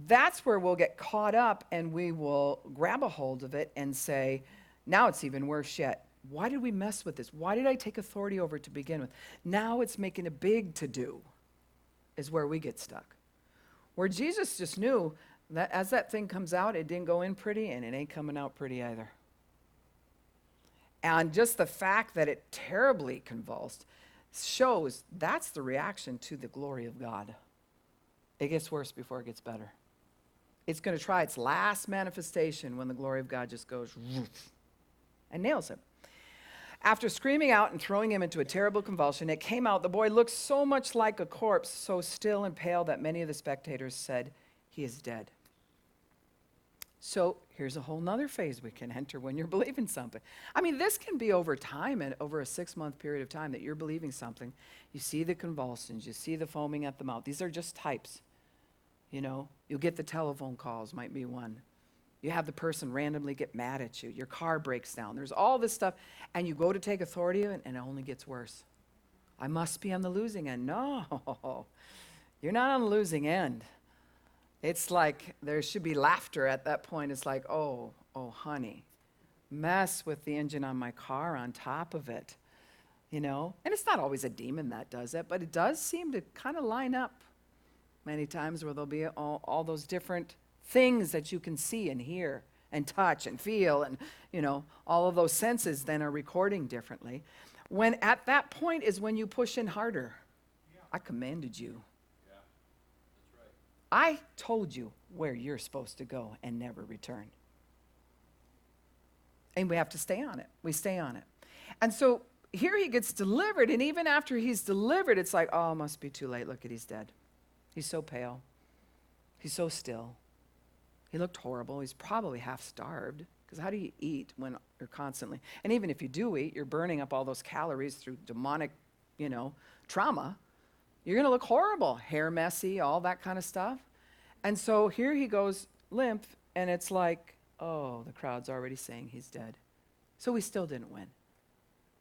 that's where we'll get caught up and we will grab a hold of it and say, now it's even worse yet. Why did we mess with this? Why did I take authority over it to begin with? Now it's making a big to-do is where we get stuck. Where Jesus just knew that as that thing comes out, it didn't go in pretty and it ain't coming out pretty either. And just the fact that it terribly convulsed shows that's the reaction to the glory of God. It gets worse before it gets better. It's going to try its last manifestation when the glory of God just goes and nails him. After screaming out and throwing him into a terrible convulsion, it came out. The boy looked so much like a corpse, so still and pale that many of the spectators said, he is dead. So here's a whole nother phase we can enter when you're believing something. I mean, this can be over time and over a 6-month period of time that you're believing something. You see the convulsions, you see the foaming at the mouth. These are just types. You know, you'll get the telephone calls, might be one. You have the person randomly get mad at you. Your car breaks down. There's all this stuff. And you go to take authority of it, and it only gets worse. I must be on the losing end. No, you're not on the losing end. It's like there should be laughter at that point. It's like, oh, honey, mess with the engine on my car on top of it. You know? And it's not always a demon that does it, but it does seem to kind of line up many times where there'll be all those different things that you can see and hear and touch and feel, and you know, all of those senses then are recording differently. When at that point is when you push in harder. Yeah. I commanded you. Yeah, that's right. I told you where you're supposed to go and never return. And we have to stay on it. We stay on it. And so here he gets delivered, and even after he's delivered, it's like, oh, it must be too late. Look at, he's dead. He's so pale. He's so still. He looked horrible. He's probably half starved, because how do you eat when you're constantly, and even if you do eat, you're burning up all those calories through demonic, trauma. You're going to look horrible, hair messy, all that kind of stuff. And so here he goes limp, and it's like, oh, the crowd's already saying he's dead. So we still didn't win.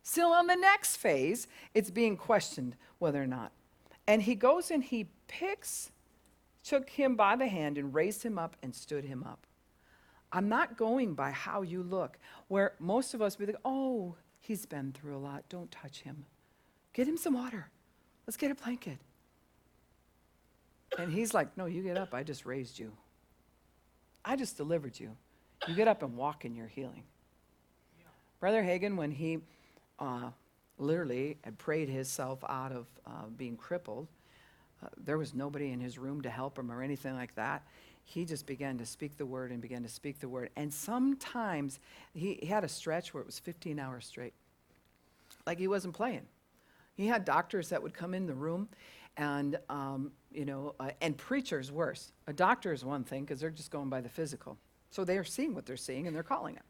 Still on the next phase, it's being questioned whether or not. And he goes and he took him by the hand and raised him up and stood him up. I'm not going by how you look, where most of us be like, oh, he's been through a lot. Don't touch him. Get him some water. Let's get a blanket. And he's like, no, you get up. I just raised you. I just delivered you. You get up and walk in your healing. Yeah. Brother Hagin, when he literally had prayed himself out of being crippled, there was nobody in his room to help him or anything like that. He just began to speak the word and began to speak the word. And sometimes he had a stretch where it was 15 hours straight. Like he wasn't playing. He had doctors that would come in the room and, and preachers worse. A doctor is one thing because they're just going by the physical. So they're seeing what they're seeing and they're calling it.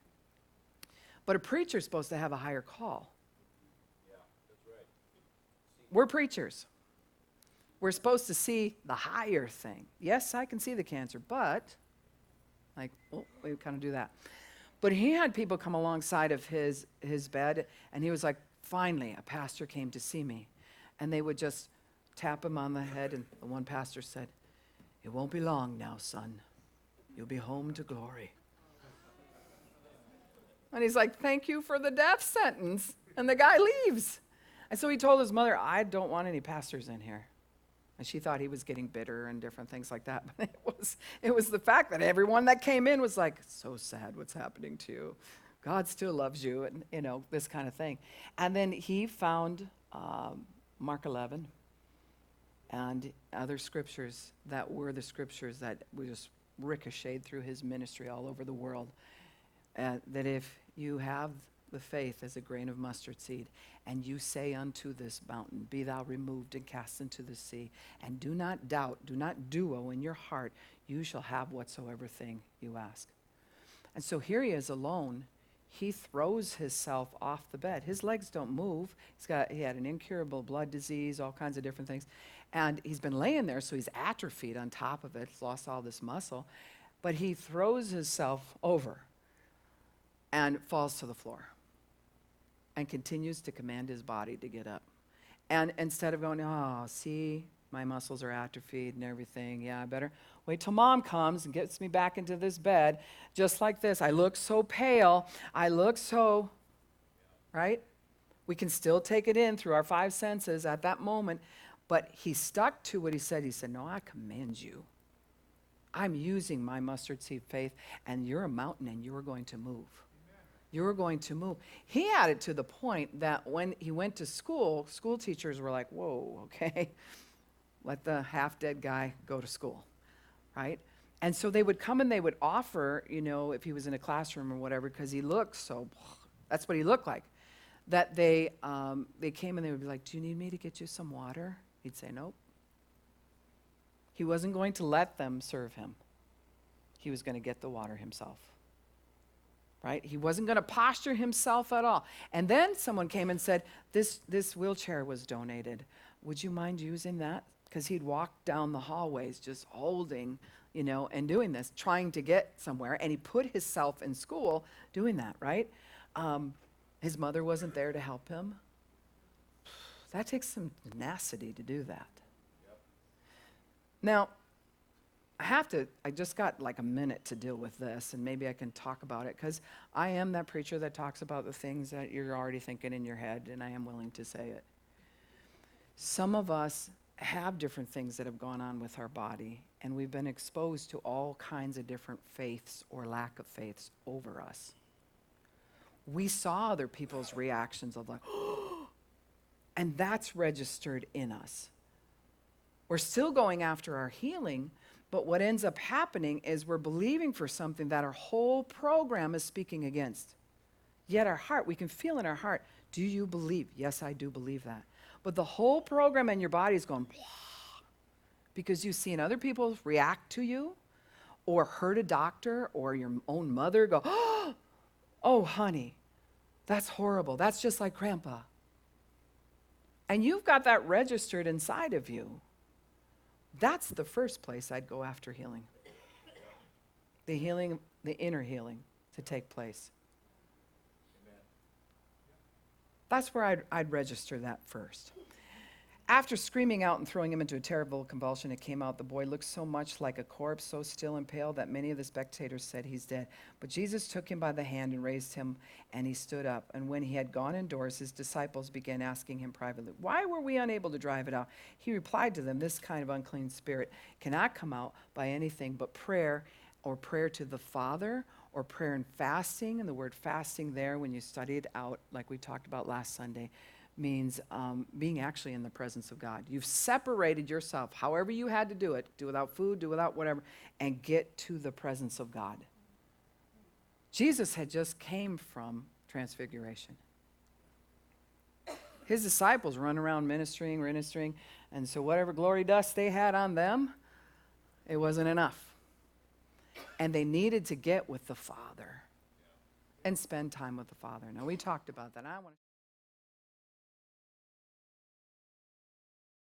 But a preacher's supposed to have a higher call. Yeah, that's right. We're preachers. We're supposed to see the higher thing. Yes, I can see the cancer, but, we kind of do that. But he had people come alongside of his bed, and he was like, finally, a pastor came to see me. And they would just tap him on the head, and the one pastor said, it won't be long now, son. You'll be home to glory. And he's like, thank you for the death sentence. And the guy leaves. And so he told his mother, I don't want any pastors in here. And she thought he was getting bitter and different things like that. But it was the fact that everyone that came in was like, so sad what's happening to you. God still loves you, and, this kind of thing. And then he found Mark 11 and other scriptures that were the scriptures that we just ricocheted through his ministry all over the world. That if you have the faith as a grain of mustard seed, and you say unto this mountain, be thou removed and cast into the sea, and do not doubt, do not duo in your heart, you shall have whatsoever thing you ask. And so here he is alone. He throws himself off the bed. His legs don't move. He had an incurable blood disease, all kinds of different things. And he's been laying there, so he's atrophied on top of it. He's lost all this muscle. But he throws himself over and falls to the floor and continues to command his body to get up. And instead of going, oh, see, my muscles are atrophied and everything. Yeah, I better wait till mom comes and gets me back into this bed. Just like this. I look so pale. I look so, right? We can still take it in through our five senses at that moment. But he stuck to what he said. He said, no, I command you. I'm using my mustard seed faith, and you're a mountain, and you're going to move. You're going to move. He had it to the point that when he went to school teachers were like, whoa, okay, let the half-dead guy go to school, right? And so they would come and they would offer, if he was in a classroom or whatever, because he looked so, that's what he looked like, that they came and they would be like, do you need me to get you some water? He'd say, nope. He wasn't going to let them serve him. He was going to get the water himself. Right? He wasn't going to posture himself at all. And then someone came and said, this wheelchair was donated. Would you mind using that? Because he'd walk down the hallways just holding, and doing this, trying to get somewhere. And he put himself in school doing that, right? His mother wasn't there to help him. That takes some tenacity to do that. Yep. Now, I just got like a minute to deal with this, and maybe I can talk about it, because I am that preacher that talks about the things that you're already thinking in your head, and I am willing to say it. Some of us have different things that have gone on with our body, and we've been exposed to all kinds of different faiths or lack of faiths over us. We saw other people's reactions of like, and that's registered in us. We're still going after our healing, but what ends up happening is we're believing for something that our whole program is speaking against. Yet our heart, we can feel in our heart, do you believe? Yes, I do believe that. But the whole program in your body is going, blah, because you've seen other people react to you, or heard a doctor or your own mother go, oh, honey, that's horrible. That's just like Grandpa. And you've got that registered inside of you. That's the first place I'd go after healing. The healing, the inner healing to take place. Amen. That's where I'd register that first. After screaming out and throwing him into a terrible convulsion, it came out. The boy looked so much like a corpse, so still and pale, that many of the spectators said, he's dead. But Jesus took him by the hand and raised him, and he stood up. And when he had gone indoors, his disciples began asking him privately, why were we unable to drive it out? He replied to them, this kind of unclean spirit cannot come out by anything but prayer, or prayer to the Father, or prayer and fasting. And the word fasting there, when you study it out, like we talked about last Sunday, means being actually in the presence of God. You've separated yourself, however you had to do it, do without food, do without whatever, and get to the presence of God. Jesus had just came from transfiguration. His disciples run around ministering, and so whatever glory dust they had on them, it wasn't enough. And they needed to get with the Father and spend time with the Father. Now, we talked about that. I want to